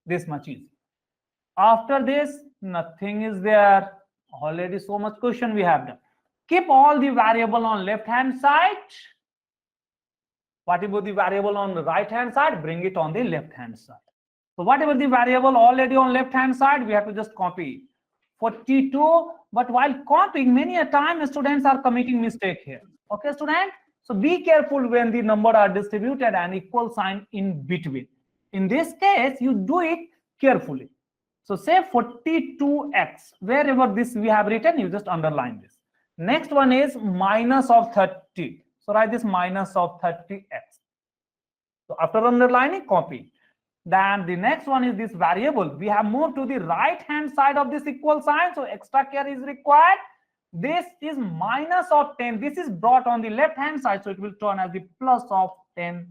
This much easy. After this, nothing is there. Already so much question we have done. Keep all the variable on left hand side. Whatever the variable on the right hand side, bring it on the left hand side. So whatever the variable already on left hand side, we have to just copy it. 42, but while copying, many a time students are committing mistake here. Okay, student? So be careful when the number are distributed and equal sign in between. In this case, you do it carefully. So say 42x, wherever this we have written, you just underline this. Next one is minus of 30. So write this minus of 30x. So after underlining, copy. Then the next one is this variable. We have moved to the right hand side of this equal sign, so extra care is required. This is minus of 10. This is brought on the left hand side, so it will turn as the plus of 10x.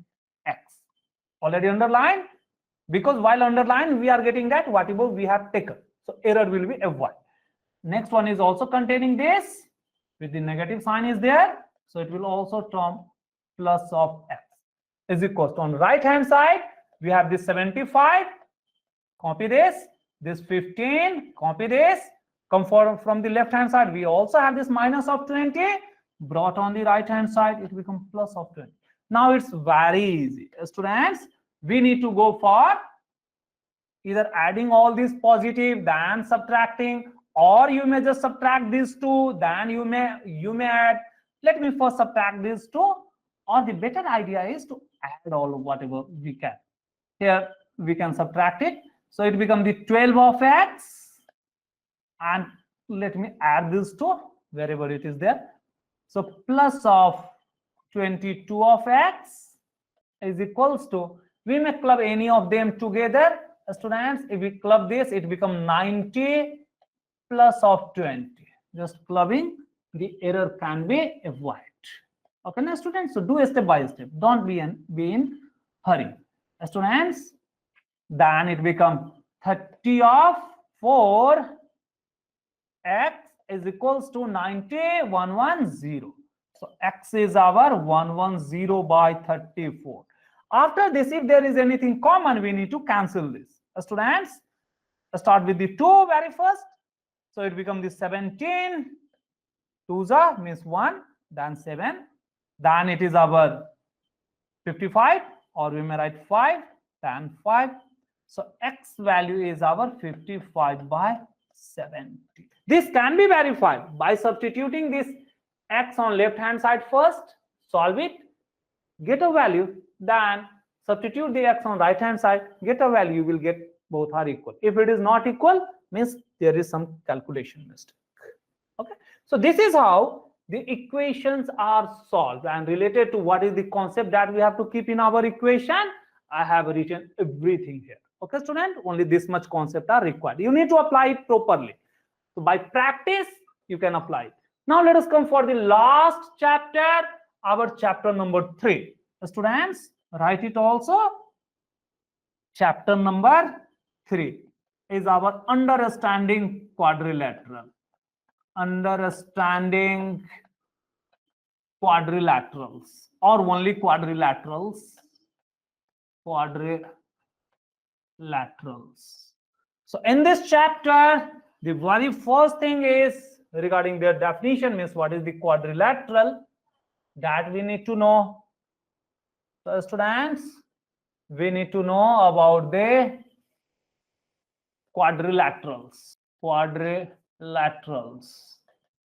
Already underlined, because while underlined, we are getting that whatever we have taken. So error will be avoided. Next one is also containing this with the negative sign is there, so it will also turn plus of x is equals to, on the right hand side we have this 75, copy this 15, copy this, come from the left hand side, we also have this minus of 20, brought on the right hand side, it becomes plus of 20. Now it's very easy, students. We need to go for either adding all these positive, then subtracting, or you may just subtract these two, then you may add. Let me first subtract these two, or the better idea is to add all of whatever we can. Here we can subtract it, so it becomes the 12 of x, and let me add this two wherever it is there. So plus of 22 of x is equals to, we may club any of them together, students. If we club this, it becomes 90 plus of 20. Just clubbing, the error can be avoided. Okay, now students, so do a step by step. Don't be in hurry. Students, then it becomes 30 of 4 x is equals to 90 110. So x is our 110 by 34. After this, if there is anything common, we need to cancel this. Students, start with the 2 very first. So it becomes the 17. 2s means 1, then 7. Then it is our 55, or we may write 5, then 5. So x value is our 55 by 70. This can be verified by substituting this x on left hand side first, solve it, get a value, then substitute the x on right hand side, get a value, you will get both are equal. If it is not equal, means there is some calculation mistake. Okay, so this is how the equations are solved, and related to what is the concept that we have to keep in our equation, I have written everything here. Okay, student, only this much concept are required. You need to apply it properly. So by practice, you can apply it. Now let us come for the last chapter, our chapter number 3. Students, write it also. Chapter number 3 is our understanding quadrilateral. Understanding quadrilaterals, or only quadrilaterals. Quadrilaterals. So in this chapter, the very first thing is regarding their definition, means what is the quadrilateral, that we need to know. So students, we need to know about the quadrilaterals. Quadrilaterals.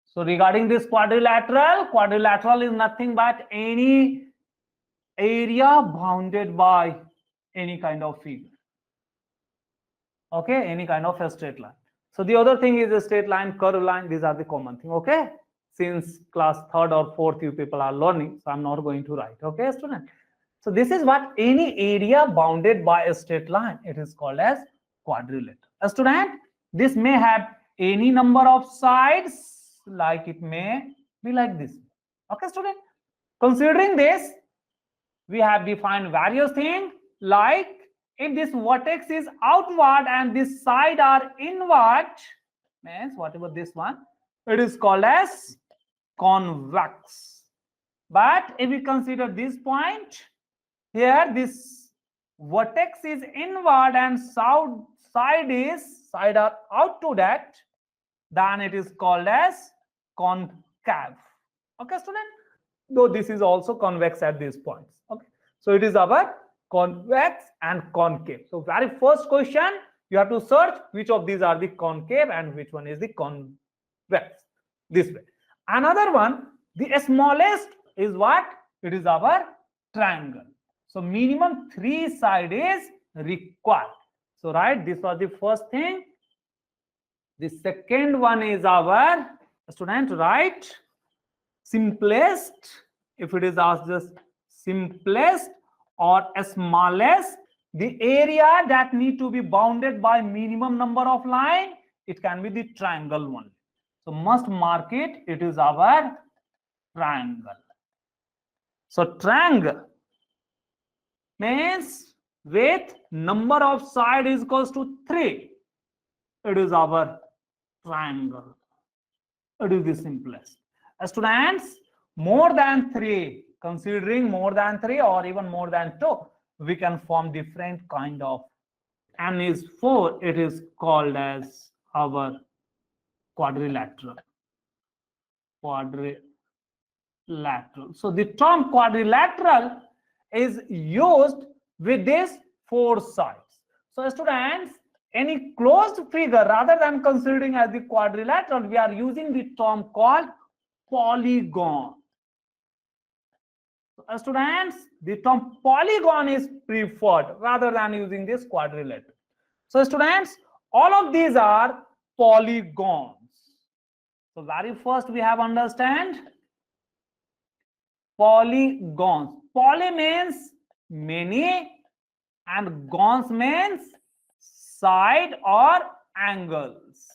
So regarding this quadrilateral is nothing but any area bounded by any kind of figure. Okay, any kind of a straight line. So the other thing is a straight line, curved line. These are the common thing. Okay, since class 3rd or 4th you people are learning, so I'm not going to write. Okay, student. So this is what any area bounded by a straight line. It is called as quadrilateral. A student, this may have any number of sides, like it may be like this. Okay, student. Considering this, we have defined various things, like if this vertex is outward and this side are inward, means whatever this one, it is called as convex. But if we consider this point, here this vertex is inward and side are out to that, then it is called as concave. Okay, student, though this is also convex at these points. Okay, so it is our convex and concave. So very first question, you have to search which of these are the concave and which one is the convex. This way. Another one, the smallest is what? It is our triangle. So minimum 3 sides is required. So right, this was the first thing. The second one is our, student, right, simplest. If it is asked just simplest or smallest, the area that need to be bounded by minimum number of line, it can be the triangle one. So must mark it, it is our triangle. So triangle means with number of side is equals to 3. It is our triangle. It is the simplest. Students, more than 3, considering more than 3 or even more than 2, we can form different kind of. N is 4, it is called as our quadrilateral. Quadrilateral. So the term quadrilateral is used with these 4 sides. So students, any closed figure, rather than considering as the quadrilateral, we are using the term called polygon. So students, the term polygon is preferred rather than using this quadrilateral. So students, all of these are polygons. So very first we have understand polygons. Poly means many and gons means side or angles.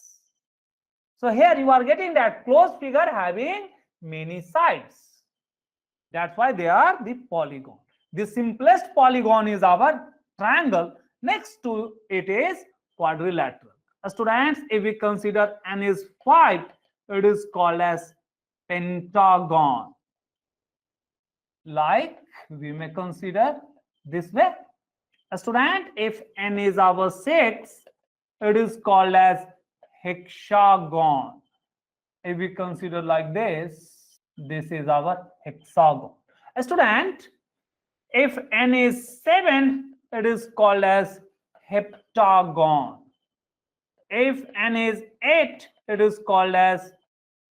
So here you are getting that closed figure having many sides. That's why they are the polygon. The simplest polygon is our triangle. Next to it is quadrilateral. Students, if we consider n is 5, it is called as pentagon. Like we may consider this way. A student, if n is our 6, it is called as hexagon. If we consider like this is our hexagon. A student, if n is 7, it is called as heptagon. If n is 8, it is called as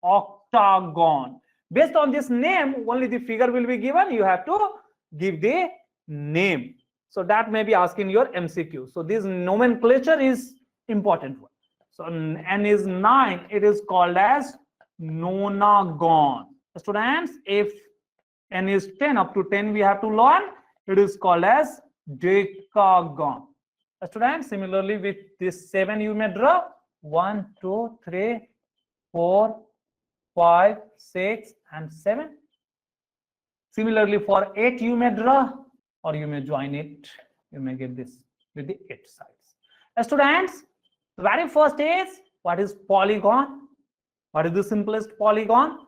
octagon. Based on this name, only the figure will be given. You have to give the name. So that may be asked in your MCQ. So this nomenclature is important one. So n is 9, it is called as nonagon. Students, if n is 10, up to 10 we have to learn, it is called as decagon. Students, similarly with this 7 you may draw 1, 2, 3, 4, 5, 6 and 7. Similarly for 8 you may draw, or you may join it, you may get this with the 8 sides. Students, the very first is, what is polygon? What is the simplest polygon?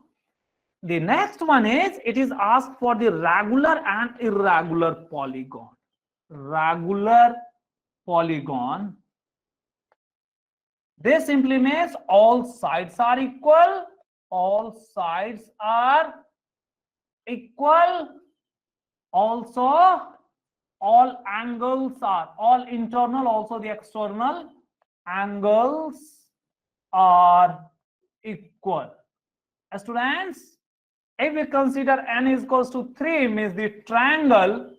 The next one is, it is asked for the regular and irregular polygon. Regular polygon, this simply means all sides are equal, all sides are equal, also all angles are, all internal, also the external angles are equal. Students, if we consider n is equals to 3, means the triangle,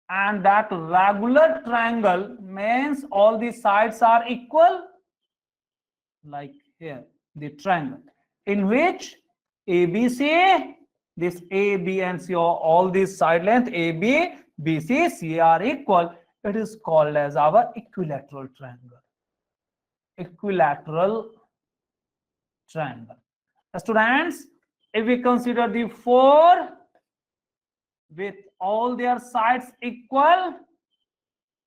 and that regular triangle means all the sides are equal, like here, the triangle, in which ABC, this A, B and C, all these side length AB, BC, C are equal. It is called as our equilateral triangle. Equilateral triangle. Students, if we consider the 4 with all their sides equal,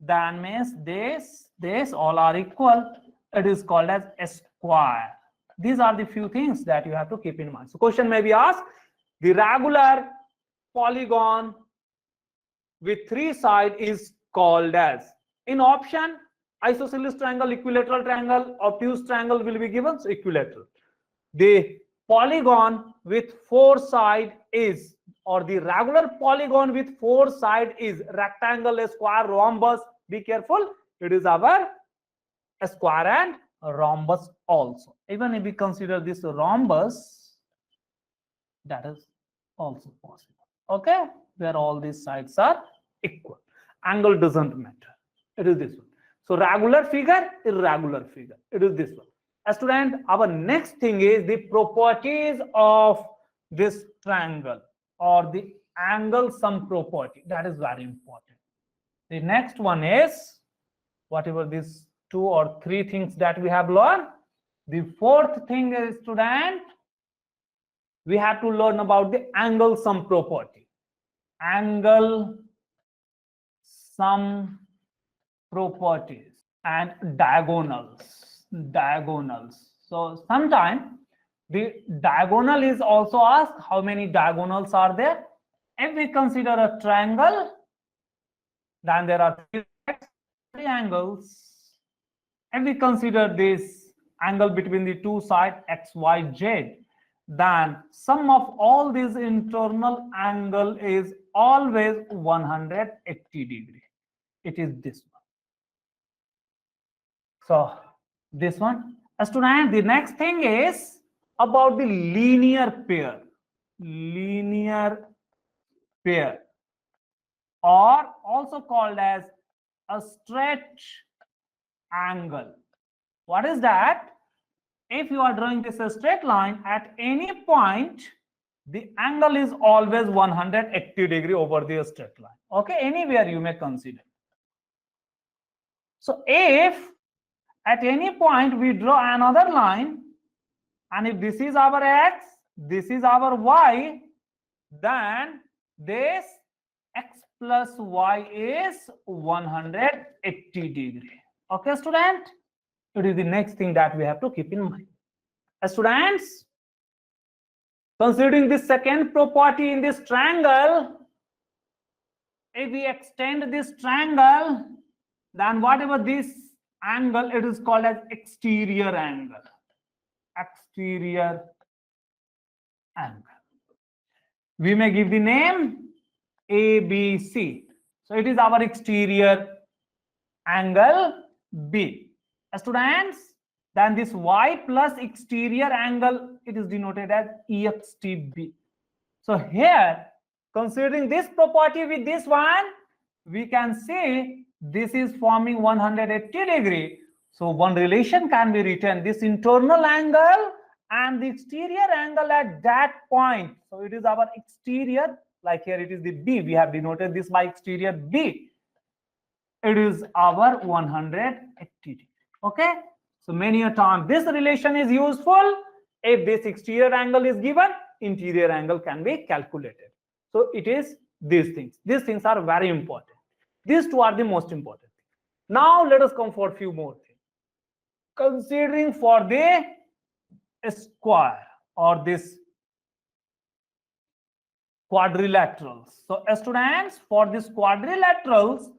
then means this all are equal. It is called as a square. These are the few things that you have to keep in mind. So question may be asked, the regular polygon with 3 sides is called as, in option, isosceles triangle, equilateral triangle, obtuse triangle will be given, so equilateral. The polygon with 4 sides is, or the regular polygon with 4 sides is rectangle, square, rhombus. Be careful, it is our square and rhombus also. Even if we consider this rhombus, that is also possible. Okay, where all these sides are equal. Angle doesn't matter. It is this one. So regular figure, irregular figure. It is this one. Student, our next thing is the properties of this triangle, or the angle sum property. That is very important. The next one is, whatever these 2 or 3 things that we have learned. The fourth thing is, student, we have to learn about the angle sum property. Angle sum properties and diagonals. So sometimes the diagonal is also asked. How many diagonals are there? If we consider a triangle, then there are 3 angles. If we consider this angle between the 2 sides, x, y, z, then sum of all these internal angle is always 180 degree. It is this one. So this one. Student, the next thing is about the linear pair. Linear pair, or also called as a straight angle. What is that? If you are drawing this a straight line, at any point the angle is always 180 degree over the straight line. Okay, anywhere you may consider. So if at any point we draw another line, and if this is our x, this is our y, then this x plus y is 180 degree. Okay, student? It is the next thing that we have to keep in mind. Students, considering the second property in this triangle, if we extend this triangle, then whatever this angle, it is called as exterior angle. Exterior angle. We may give the name ABC. So it is our exterior angle B. Students, then this y plus exterior angle, it is denoted as EXTB. So here Considering this property with this one, we can say this is forming 180 degree. So one relation can be written, this internal angle and the exterior angle at that point. So it is our exterior, like here it is the B. We have denoted this by exterior B. It is our 180 degree. Okay. So many a time this relation is useful. If this exterior angle is given, interior angle can be calculated. So it is these things. These things are very important. These two are the most important. Now let us come for a few more things. Considering for the square or this quadrilaterals. So students, for these quadrilaterals,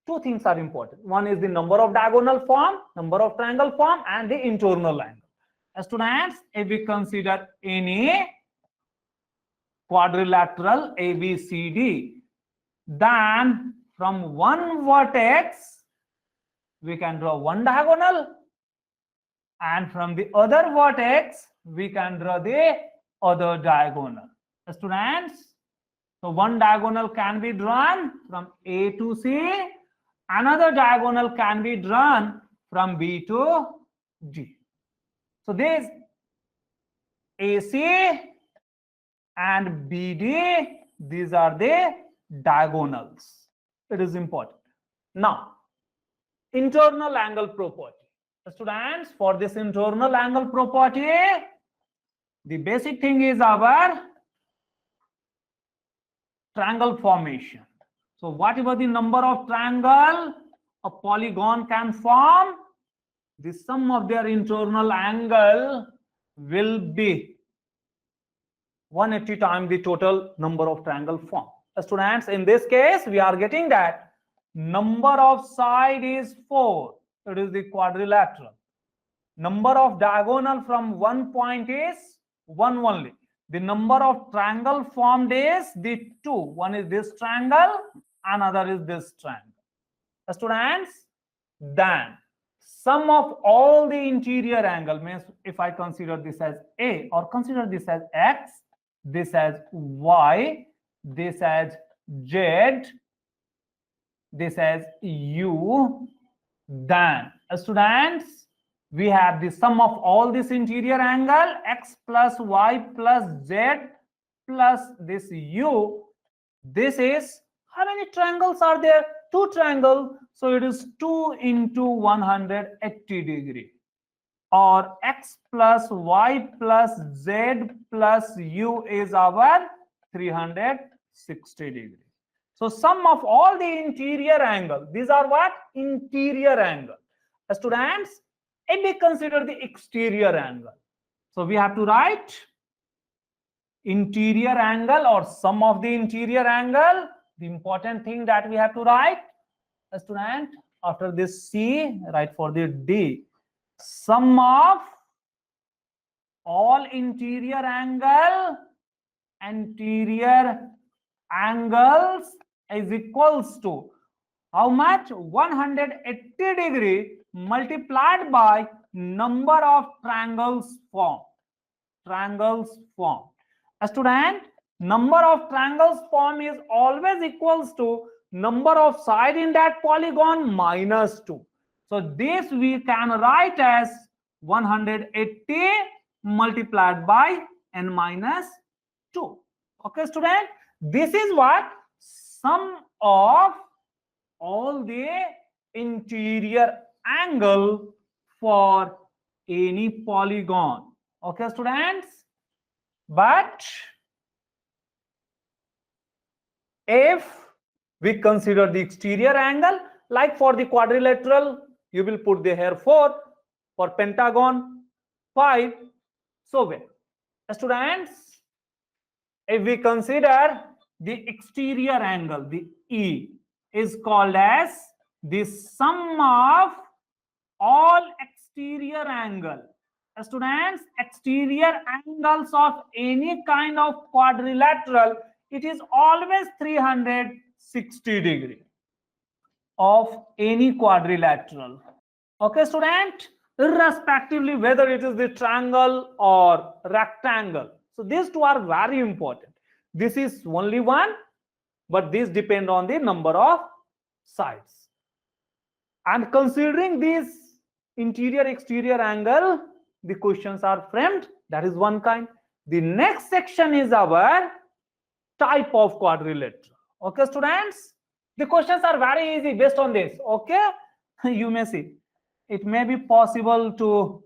two things are important. One is the number of diagonal form, number of triangle form, and the internal angle. Students, if we consider any quadrilateral ABCD, then from one vertex we can draw one diagonal, and from the other vertex we can draw the other diagonal. Students, so one diagonal can be drawn from A to C, another diagonal can be drawn from B to D. So this AC and BD, these are the diagonals. It is important. Now, internal angle property. Students, for this internal angle property, the basic thing is our triangle formation. So whatever the number of triangle a polygon can form, the sum of their internal angle will be 180 times the total number of triangle formed. Students, in this case, we are getting that number of side is 4. It is the quadrilateral. Number of diagonal from one point is 1 only. The number of triangle formed is the 2. One is this triangle, another is this triangle. Students, then sum of all the interior angle means if I consider this as A or consider this as X, this as Y, this as Z, this as U, then students, we have the sum of all this interior angle X plus Y plus Z plus this U. This is, how many triangles are there? 2 triangles. So it is 2 into 180 degree, or X plus Y plus Z plus U is our 360 degree. So sum of all the interior angle, these are what? Interior angle. Students, if we consider the exterior angle, so we have to write interior angle or sum of the interior angle. The important thing that we have to write, student, after this C, write for the D. Sum of all interior angles is equals to how much? 180 degree multiplied by number of triangles formed. Triangles formed. Student, number of triangles formed is always equals to number of side in that polygon minus 2. So this we can write as 180 multiplied by n minus 2. Okay, student, this is what? Sum of all the interior angle for any polygon. Okay, students, but if we consider the exterior angle, like for the quadrilateral, you will put the here 4, for pentagon 5, so well. Students, if we consider the exterior angle, the E is called as the sum of all exterior angle. Students, exterior angles of any kind of quadrilateral, it is always 360 degree of any quadrilateral. Okay, student, irrespectively whether it is the triangle or rectangle. So these two are very important. This is only one, but this depend on the number of sides. And considering this interior exterior angle, the questions are framed. That is one kind. The next section is our type of quadrilateral. Okay, students? The questions are very easy based on this. Okay, you may see. It may be possible to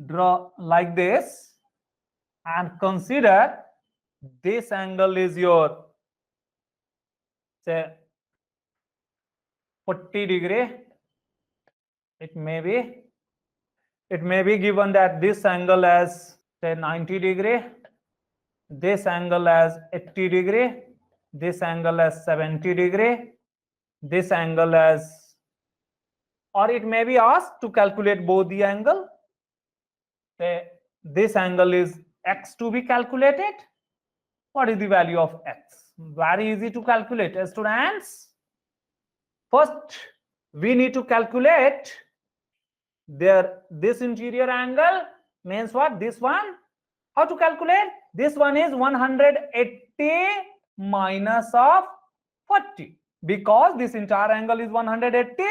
draw like this and consider this angle is your, say, 40 degree. It may be given that this angle as, say, 90 degree, this angle as 80 degree, this angle as 70 degree, this angle as, or it may be asked to calculate both the angle. Say this angle is x to be calculated. What is the value of x? Very easy to calculate, students. First, we need to calculate this interior angle means what? This one. How to calculate? This one is 180 minus of 40, because this entire angle is 180.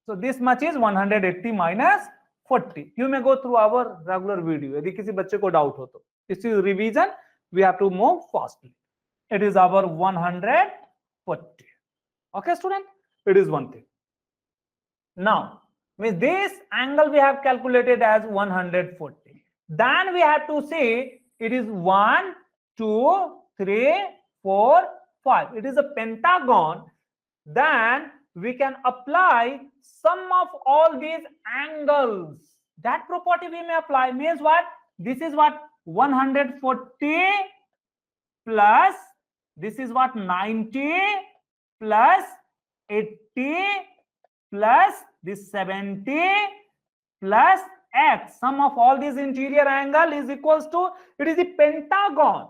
So this much is 180 minus 40. You may go through our regular video. यदि किसी बच्चे को doubt हो तो, this is revision. We have to move fastly. It is our 140. Okay, student? It is one thing. Now, with this angle we have calculated as 140. Then we have to say it is 1, 2, 3, 4, 5. It is a pentagon. Then we can apply sum of all these angles. That property we may apply. Means what? This is what? 140 plus, this is what? 90 plus 80 plus this 70 plus x. Sum of all these interior angle is equals to, it is the pentagon,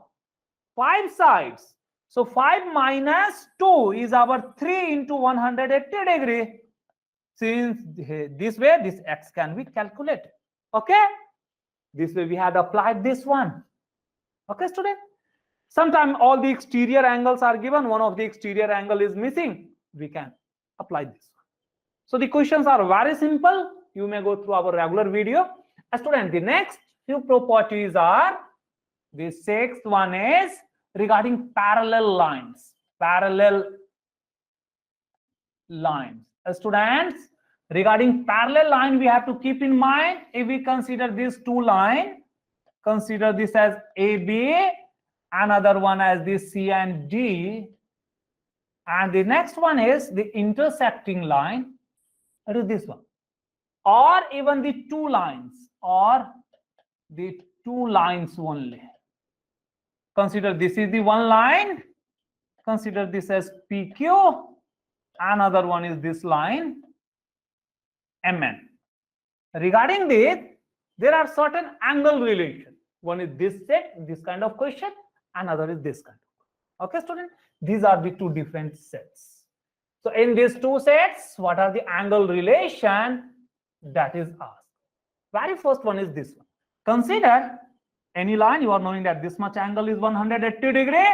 5 sides. So 5 minus 2 is our 3 into 180 degree. Since this way, this x can be calculated. Okay, this way we had applied this one. Okay, student? Sometimes all the exterior angles are given, one of the exterior angle is missing, we can apply this one. So the questions are very simple. You may go through our regular video. Student, the next few properties are, the sixth one is regarding parallel lines. Parallel lines. Students, regarding parallel line, we have to keep in mind, if we consider these two lines, consider this as AB, another one as this C and D, and the next one is the intersecting line. It is this one, or even the two lines, or the two lines only. Consider this is the one line, consider this as PQ, another one is this line MN. Regarding this, there are certain angle relation. One is this set, this kind of question, another is this kind of. Okay, student? These are the two different sets. So in these two sets, what are the angle relation that is asked? Very first one is this one. Consider any line, you are knowing that this much angle is 180 degree.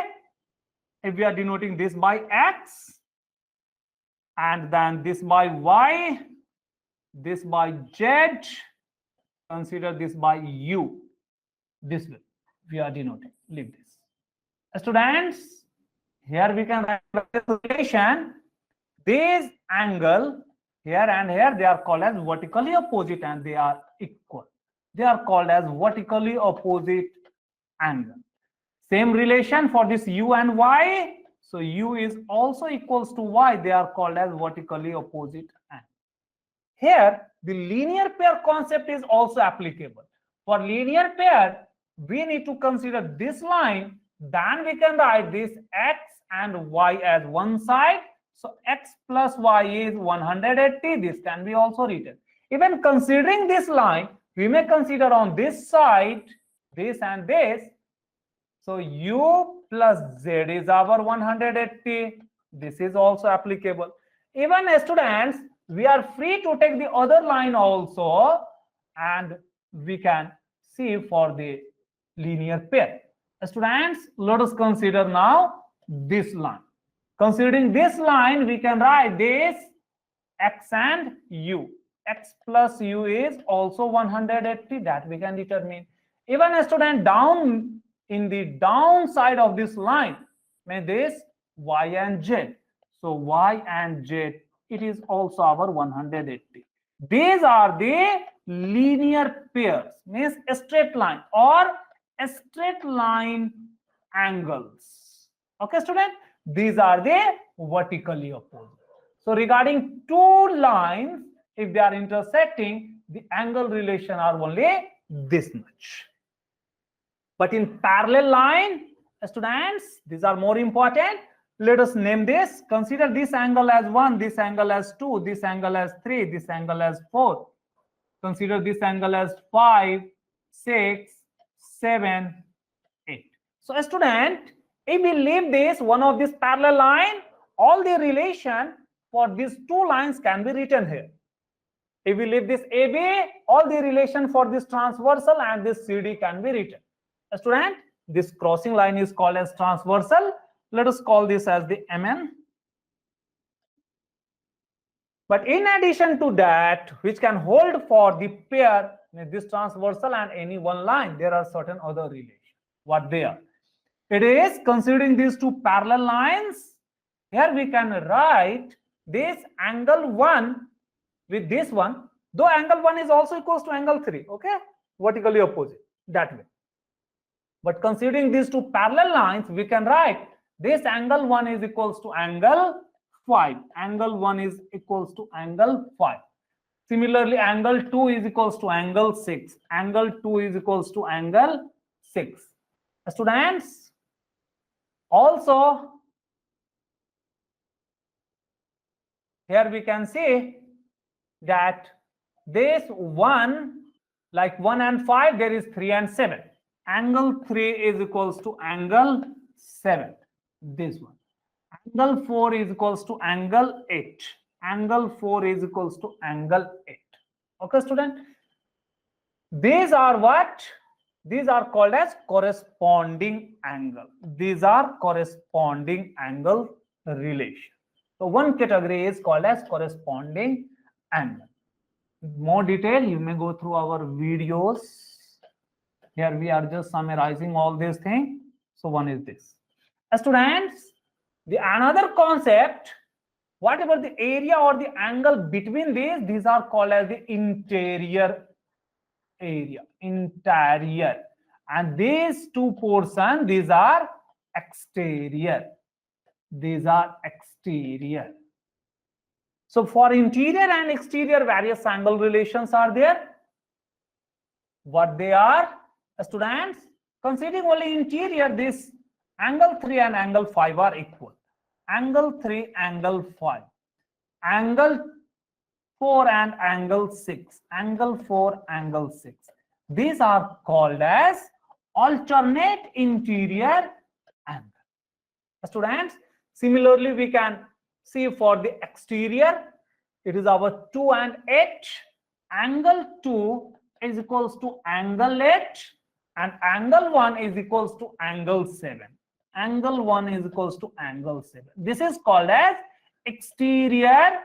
If we are denoting this by x, and then this by y, this by z, consider this by u. This way we are denoting. Leave this. Students, here we can write this relation. This angle here and here, they are called as vertically opposite and they are equal. They are called as vertically opposite angle. Same relation for this u and y. So u is also equals to y. They are called as vertically opposite angle. Here, the linear pair concept is also applicable. For linear pair, we need to consider this line. Then we can write this x and y as one side. So x plus y is 180. This can be also written. Even considering this line, we may consider on this side, this and this. So u plus z is our 180. This is also applicable. Even students, we are free to take the other line also, and we can see for the linear pair. Students, let us consider now this line. Considering this line, we can write this x and u. X plus u is also 180, that we can determine. Even a student, down in the downside of this line, may this y and z. So y and z, it is also our 180. These are the linear pairs, means a straight line or a straight line angles. Okay, student, these are the vertically opposite. So regarding two lines, if they are intersecting, the angle relation are only this much. But in parallel line, students, these are more important. Let us name this. Consider this angle as 1, this angle as 2, this angle as 3, this angle as 4. Consider this angle as 5, 6, 7, 8. So a student, if we leave this one of this parallel line, all the relation for these two lines can be written here. If we leave this AB, all the relation for this transversal and this CD can be written. A student, this crossing line is called as transversal. Let us call this as the MN. But in addition to that, which can hold for the pair, this transversal and any one line, there are certain other relations. What they are? It is considering these two parallel lines. Here we can write this angle 1 with this one, though angle 1 is also equals to angle 3, okay? Vertically opposite, that way. But considering these two parallel lines, we can write this angle 1 is equals to angle 5. Angle 1 is equals to angle 5. Similarly, angle 2 is equals to angle 6. Angle 2 is equals to angle 6. Students, also, here we can see that this 1, like 1 and 5, there is 3 and 7. Angle 3 is equals to angle 7. This one. Angle 4 is equals to angle 8. Angle 4 is equals to angle 8. Okay, student? These are what? These are called as corresponding angle. These are corresponding angle relation. So one category is called as corresponding angle. More detail, you may go through our videos. Here we are just summarizing all these things. So one is this. Students, the another concept, whatever the area or the angle between these are called as the interior area, interior. And these two portions, these are exterior. These are exterior. So for interior and exterior, various angle relations are there. What they are, students? Considering only interior, this angle 3 and angle 5 are equal. Angle 3, angle 5. Angle 4 and angle 6. Angle 4, angle 6. These are called as alternate interior angle. Students, similarly, we can see for the exterior, it is our 2 and 8. Angle 2 is equals to angle 8 and angle 1 is equals to angle 7. Angle 1 is equals to angle 7. This is called as exterior.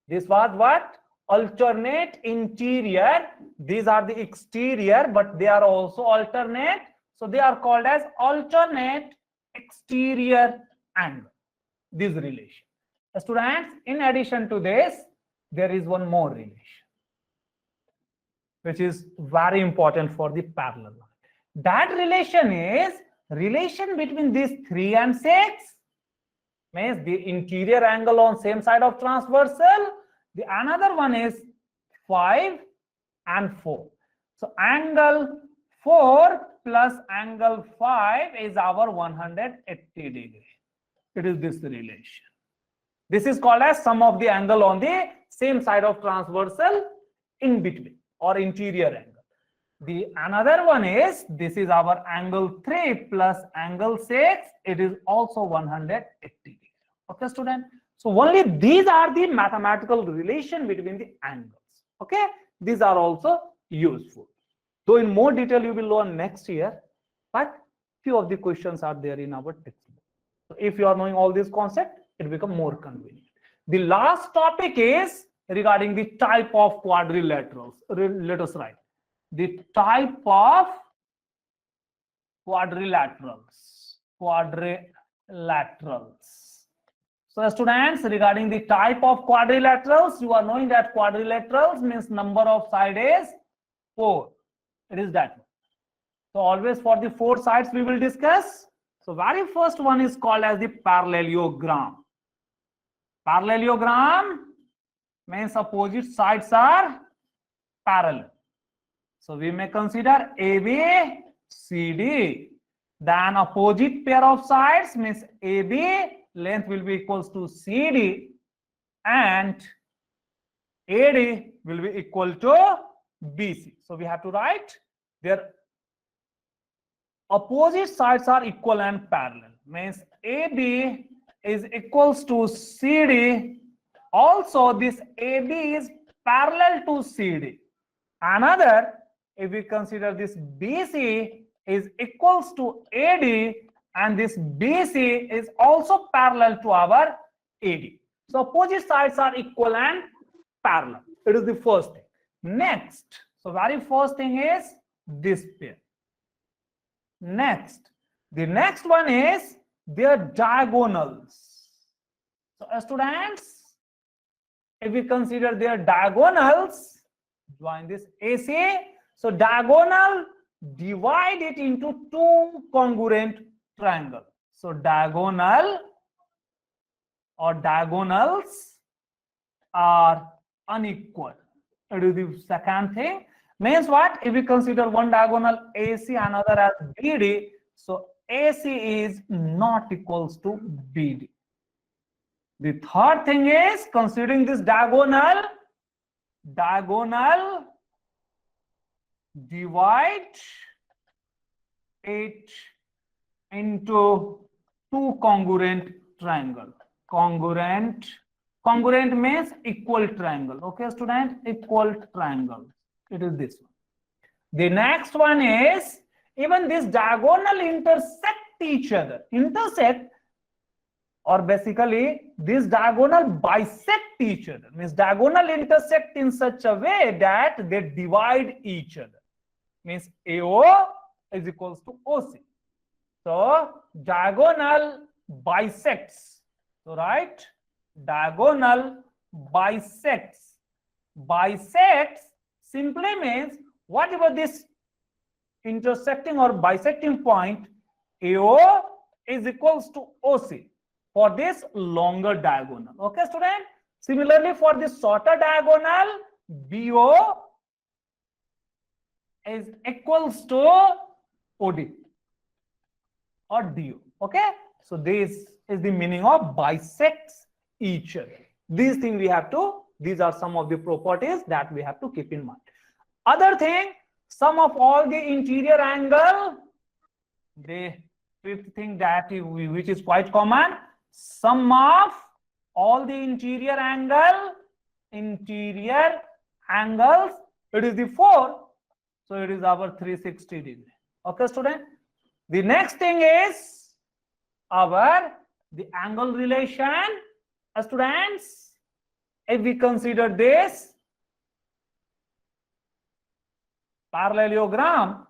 This was what? Alternate interior. These are the exterior, but they are also alternate. So they are called as alternate exterior angle. This relation. Students, in addition to this, there is one more relation, which is very important for the parallel line. That relation is relation between these 3 and 6, means the interior angle on same side of transversal. The another one is 5 and 4. So angle 4 plus angle 5 is our 180 degree. It is this relation. This is called as sum of the angle on the same side of transversal in between or interior angle. The another one is, this is our angle 3 plus angle 6. It is also 180 degree. Okay, student? So only these are the mathematical relation between the angles. Okay, these are also useful. Though in more detail you will learn next year, but Few of the questions are there in our textbook. So if you are knowing all these concepts, it become more convenient. The last topic is regarding the type of quadrilaterals. Let us write the type of quadrilaterals. So students, regarding the type of quadrilaterals, you are knowing that quadrilaterals means number of sides is 4. It is that one. So always for the 4 sides we will discuss. So very first one is called as the parallelogram. Parallelogram means opposite sides are parallel. So we may consider AB, CD. Then opposite pair of sides means AB length will be equals to CD and AD will be equal to BC. So we have to write their opposite sides are equal and parallel. Means AB is equals to CD. Also this AB is parallel to CD. Another, if we consider this BC is equals to AD and this BC is also parallel to our AD. So opposite sides are equal and parallel. It is the first thing. Next, so very first thing is this pair. Next, the next one is their diagonals. So students, if we consider their diagonals, join this AC. So diagonal, divide it into 2 congruent triangles. So diagonal or diagonals are unequal. It is the second thing. Means what? If we consider one diagonal AC, another as BD, so AC is not equals to BD. The third thing is considering this diagonal, divide it into 2 congruent triangle. Congruent means equal triangle. Okay, student, equal triangle. It is this one. The next one is even this diagonal intersect each other. Intersect, or basically this diagonal bisect each other. Means diagonal intersect in such a way that they divide each other. Means AO is equals to OC. So diagonal bisects. So right, diagonal bisects. Bisects simply means whatever this intersecting or bisecting point, AO is equals to OC for this longer diagonal. Okay, student? Similarly, for this shorter diagonal, BO is equals to OD or DO. Okay, so this is the meaning of bisects each other. These things we have to, these are some of the properties that we have to keep in mind. Other thing, sum of all the interior angle, the fifth thing that which is quite common, sum of all the interior angles, it is the 4. So it is our 360 degree. Okay, student. The next thing is the angle relation. Students, if we consider this parallelogram,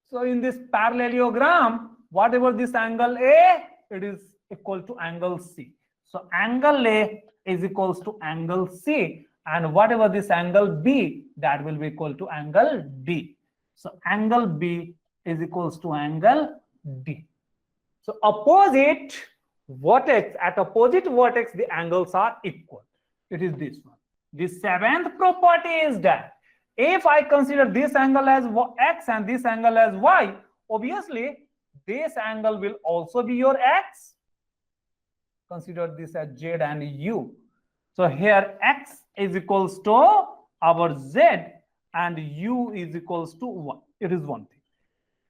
so in this parallelogram, whatever this angle A, it is equal to angle C. So angle A is equals to angle C, and whatever this angle B, that will be equal to angle D. So angle B is equals to angle D. So opposite vertex, at opposite vertex, the angles are equal. It is this one. The seventh property is that if I consider this angle as X and this angle as Y, obviously this angle will also be your X. Consider this as Z and U. So here X is equals to our Z and U is equals to 1. It is one thing.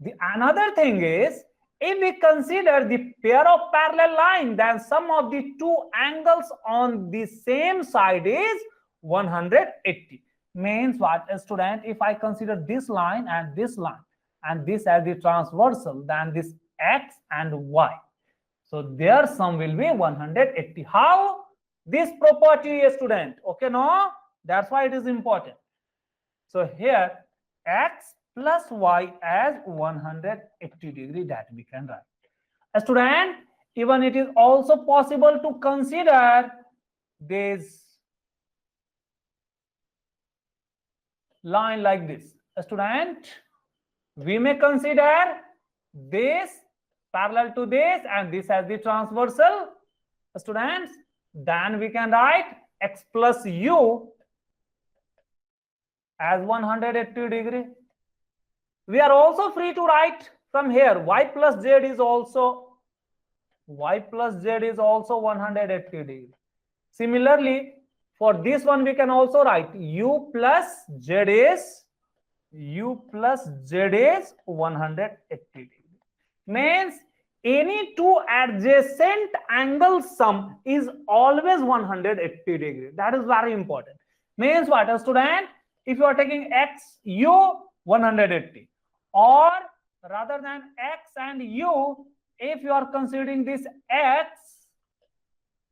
The another thing is, if we consider the pair of parallel line, then sum of the 2 angles on the same side is 180. Means what, student? If I consider this line and this as the transversal, then this x and y. So their sum will be 180. How? This property, student. Okay, no? That's why it is important. So here x plus y as 180 degree, that we can write. Student, even it is also possible to consider this line like this. Student, we may consider this parallel to this and this as the transversal. Students, then we can write x plus u as 180 degree. We are also free to write from here y plus z is also 180 degree. Similarly, for this one we can also write u plus z is 180 degree. Means any two adjacent angle sum is always 180 degree. That is very important. Means what, student? If you are taking x, u, 180, or rather than x and u, if you are considering this x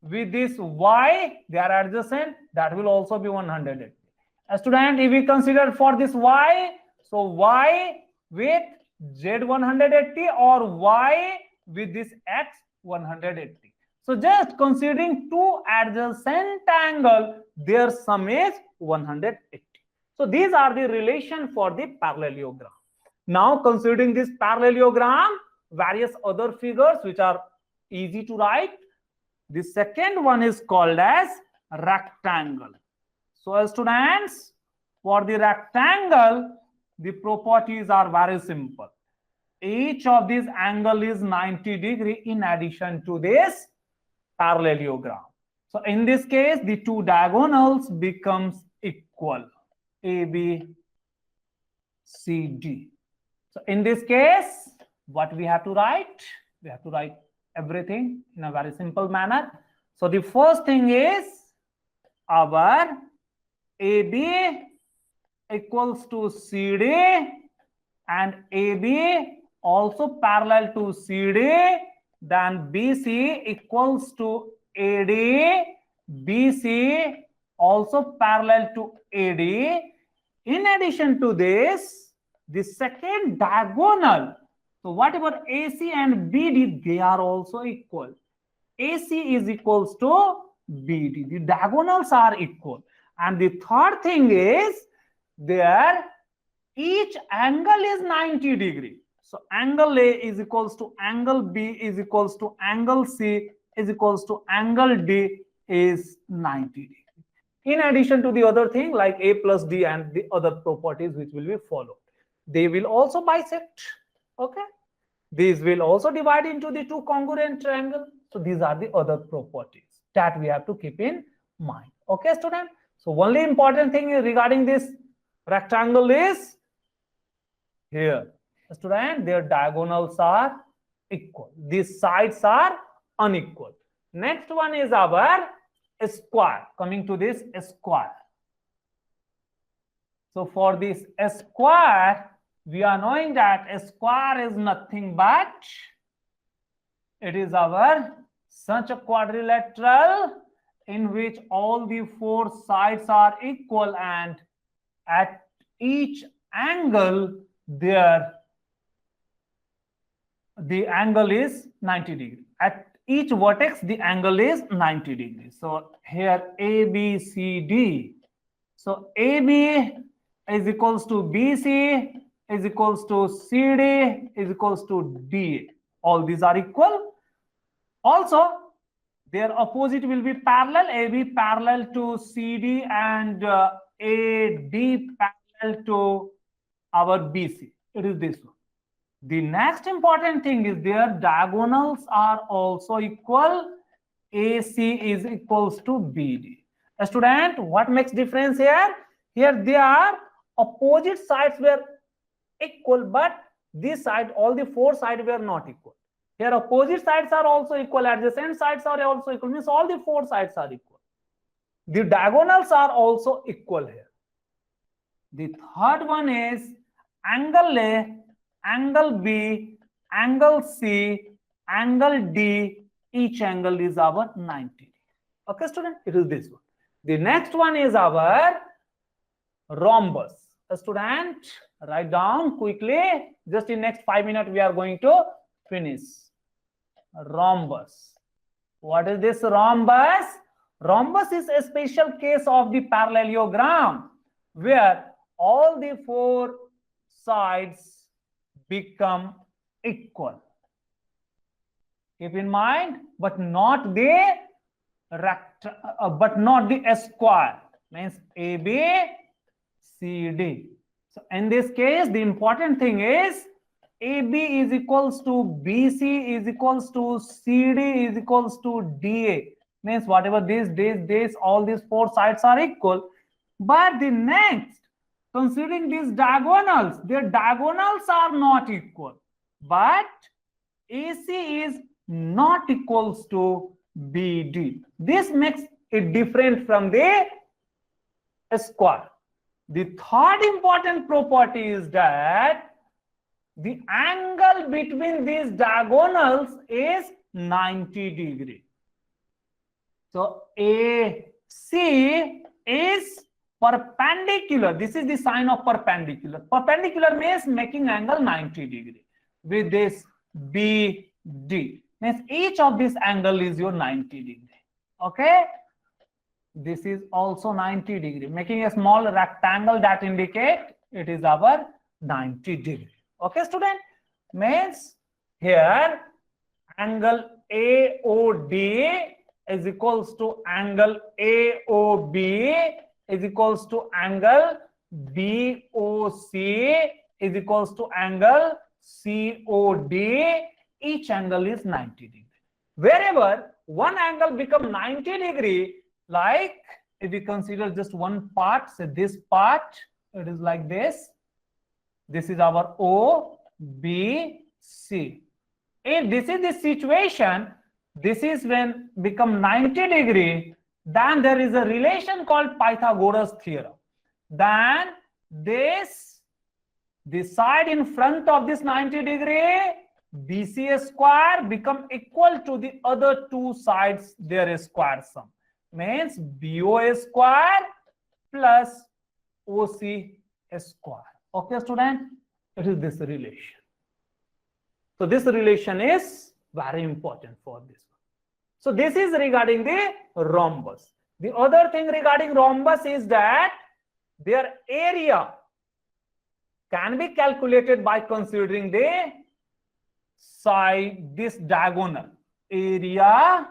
with this y, they are adjacent, that will also be 180. Student, if we consider for this y, so y with z 180 or y with this x 180. So just considering two adjacent angle, their sum is 180. So these are the relation for the parallelogram. Now considering this parallelogram, various other figures which are easy to write. The second one is called as rectangle. So students, for the rectangle, the properties are very simple. Each of these angle is 90 degree in addition to this parallelogram. So in this case, the two diagonals becomes equal, AB, CD. So in this case, what we have to write? We have to write everything in a very simple manner. So the first thing is our AB equals to CD and AB also parallel to CD, then BC equals to AD, BC also parallel to AD. In addition to this, the second diagonal, so whatever AC and BD, they are also equal. AC is equals to BD. The diagonals are equal. And the third thing is there each angle is 90 degree. So angle A is equals to angle B is equals to angle C is equals to angle D is 90 degree. In addition to the other thing like A plus D and the other properties which will be followed. They will also bisect. Okay. These will also divide into the two congruent triangle. So these are the other properties that we have to keep in mind. Okay, student. So only important thing regarding this rectangle is here. Student, their diagonals are equal. These sides are unequal. Next one is our square. Coming to this square. So for this square, we are knowing that a square is nothing but it is our such a quadrilateral in which all the four sides are equal and at each angle there the angle is 90 degree. At each vertex the angle is 90 degrees. So here ABCD. So AB is equals to BC is equals to CD is equals to DA. All these are equal. Also, their opposite will be parallel. AB parallel to CD and AD parallel to our BC. It is this one. The next important thing is their diagonals are also equal. AC is equals to BD. A student, what makes difference here? Here they are opposite sides were equal, but this side, all the four sides were not equal. Here opposite sides are also equal, adjacent sides are also equal, means all the four sides are equal. The diagonals are also equal here. The third one is angle A angle B, angle C, angle D, each angle is our 90. Okay, student, it is this one. The next one is our rhombus. Student, write down quickly. Just in next 5 minutes, we are going to finish. Rhombus. What is this rhombus? Rhombus is a special case of the parallelogram where all the four sides become equal. Keep in mind, but not the square. Means AB, CD. So in this case, the important thing is AB is equals to BC is equals to CD is equals to DA. Means whatever this, all these four sides are equal. But the next, considering these diagonals, their diagonals are not equal. But AC is not equals to BD. This makes it different from the square. The third important property is that the angle between these diagonals is 90 degree. So AC is perpendicular. This is the sign of perpendicular. Perpendicular means making angle 90 degree with this BD. Means each of this angle is your 90 degree. Okay. This is also 90 degree, making a small rectangle that indicate it is our 90 degree. Okay, student? Means here angle AOD is equals to angle AOB is equals to angle BOC is equals to angle COD. Each angle is 90 degree. Wherever one angle become 90 degree, like if we consider just one part, say this part, it is like this. This is our O, B, C. If this is the situation, this is when become 90 degree, then there is a relation called Pythagoras theorem. Then this side in front of this 90 degree, BC square become equal to the other two sides, their square sum. Means BO square plus OC square. Okay, student? It is this relation. So this relation is very important for this one. So this is regarding the rhombus. The other thing regarding rhombus is that their area can be calculated by considering the side, this diagonal. Area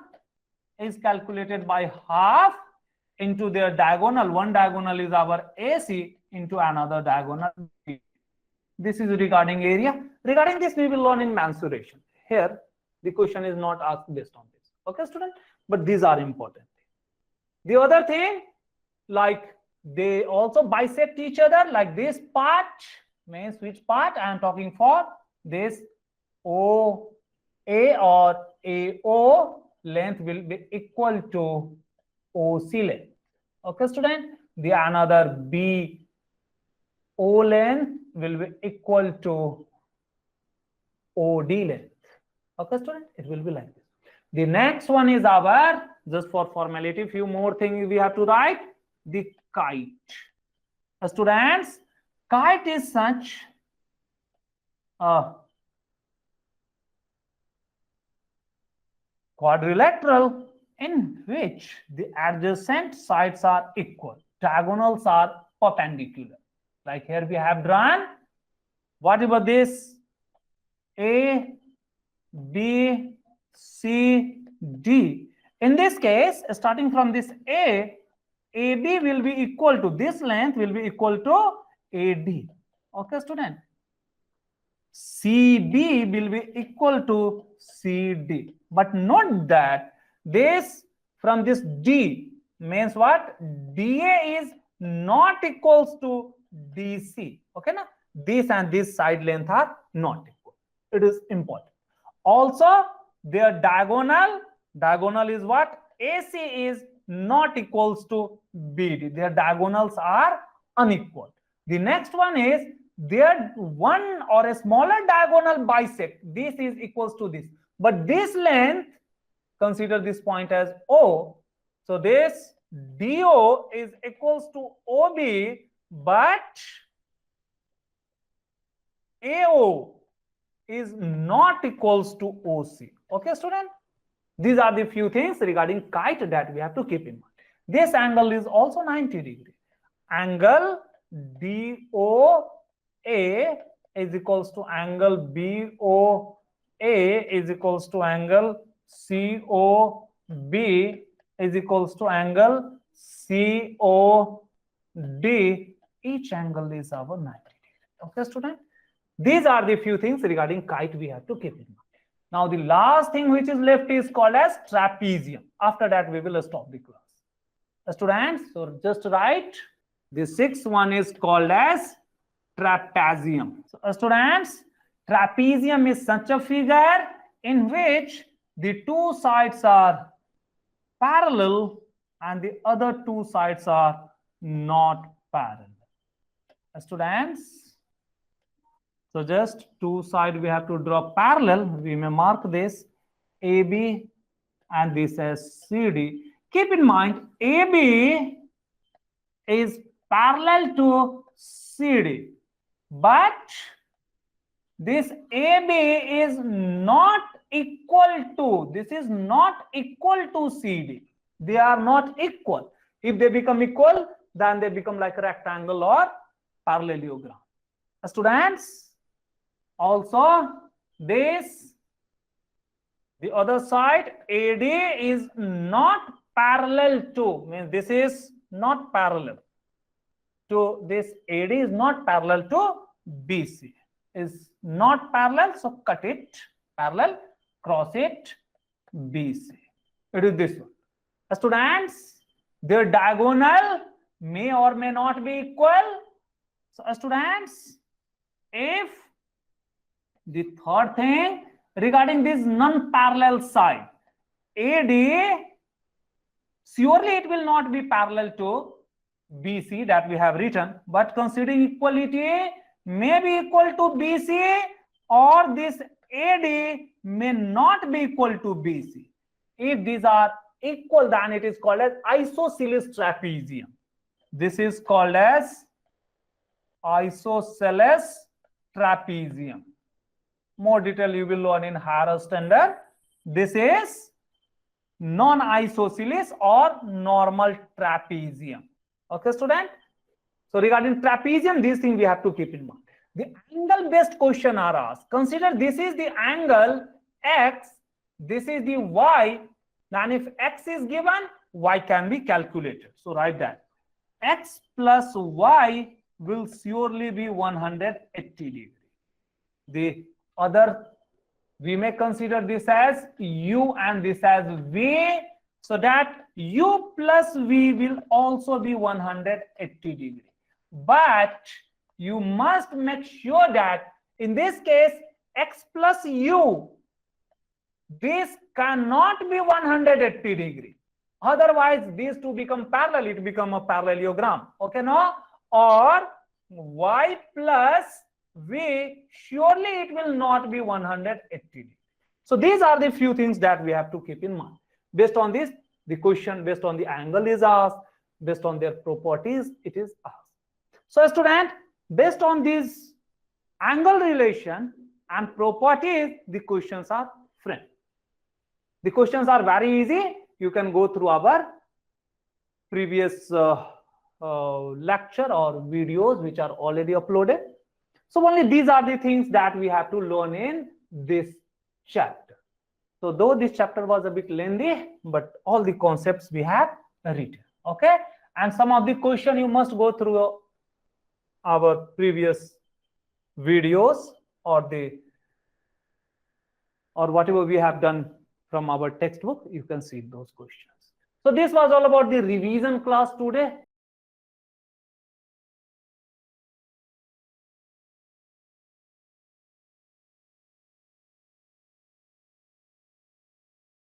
is calculated by half into their diagonal. One diagonal is our AC into another diagonal. This is regarding area. Regarding this, we will learn in mensuration. Here, the question is not asked based on this. Okay, student? But these are important. The other thing, like they also bisect each other, like this part, means which part I am talking for? This OA or AO length will be equal to OC length. Okay, student? The another BO length will be equal to OD length. Okay, student? It will be like this. The next one is our, just for formality, few more things we have to write. The kite. Students, kite is such a quadrilateral in which the adjacent sides are equal, diagonals are perpendicular. Like here we have drawn whatever this A, B, C, D. In this case, starting from this A, AB will be equal to this length will be equal to AD. Okay, student? CB will be equal to CD. But note that this from this D means what? DA is not equals to DC. Okay, now this and this side length are not equal. It is important. Also, their diagonal is what? AC is not equals to BD. Their diagonals are unequal. The next one is their one or a smaller diagonal bisect, this is equals to this, but this length, consider this point as O. So this DO is equals to OB, but AO is not equals to OC. Okay, student? These are the few things regarding kite that we have to keep in mind. This angle is also 90 degree. Angle DOA is equals to angle BOA is equals to angle COB is equals to angle COD. Each angle is our 90 degree. Okay, student? These are the few things regarding kite we have to keep in mind. Now, the last thing which is left is called as trapezium. After that, we will stop the class. Students, so just write the sixth one is called as trapezium. So, students, trapezium is such a figure in which the two sides are parallel and the other two sides are not parallel. Students, so just two sides we have to draw parallel. We may mark this AB and this as CD. Keep in mind, AB is parallel to CD, but this AB is not equal to, this is not equal to CD. They are not equal. If they become equal, then they become like a rectangle or parallelogram. Students, also this, the other side AD is not parallel to, means this is not parallel to this, AD is not parallel to BC, is not parallel, so cut it, parallel, cross it, BC. It is this one. Students, their diagonal may or may not be equal. So students, if the third thing regarding this non-parallel side, AD, surely it will not be parallel to BC that we have written, but considering equality, may be equal to BC, or this AD may not be equal to BC. If these are equal, then it is called as isosceles trapezium. This is called as isosceles trapezium. More detail you will learn in higher standard. This is non-isosceles or normal trapezium. Okay, student? So regarding trapezium, these things we have to keep in mind. The angle based question are asked. Consider this is the angle X, this is the Y. Then if X is given, Y can be calculated. So write that. X plus Y will surely be 180 degree. The other, we may consider this as U and this as V, so that U plus V will also be 180 degree. But you must make sure that in this case, X plus U, this cannot be 180 degree. Otherwise, these two become parallel, it become a parallelogram. Okay, no? Or Y plus V, surely it will not be 180 degree. So these are the few things that we have to keep in mind. Based on this, the question based on the angle is asked, based on their properties, it is asked. So student, based on this angle relation and properties, the questions are framed. The questions are very easy. You can go through our previous lecture or videos which are already uploaded. So only these are the things that we have to learn in this chapter. So though this chapter was a bit lengthy, but all the concepts we have written. Okay, and some of the question you must go through our previous videos or whatever we have done from our textbook. You can see those questions. So this was all about the revision class today.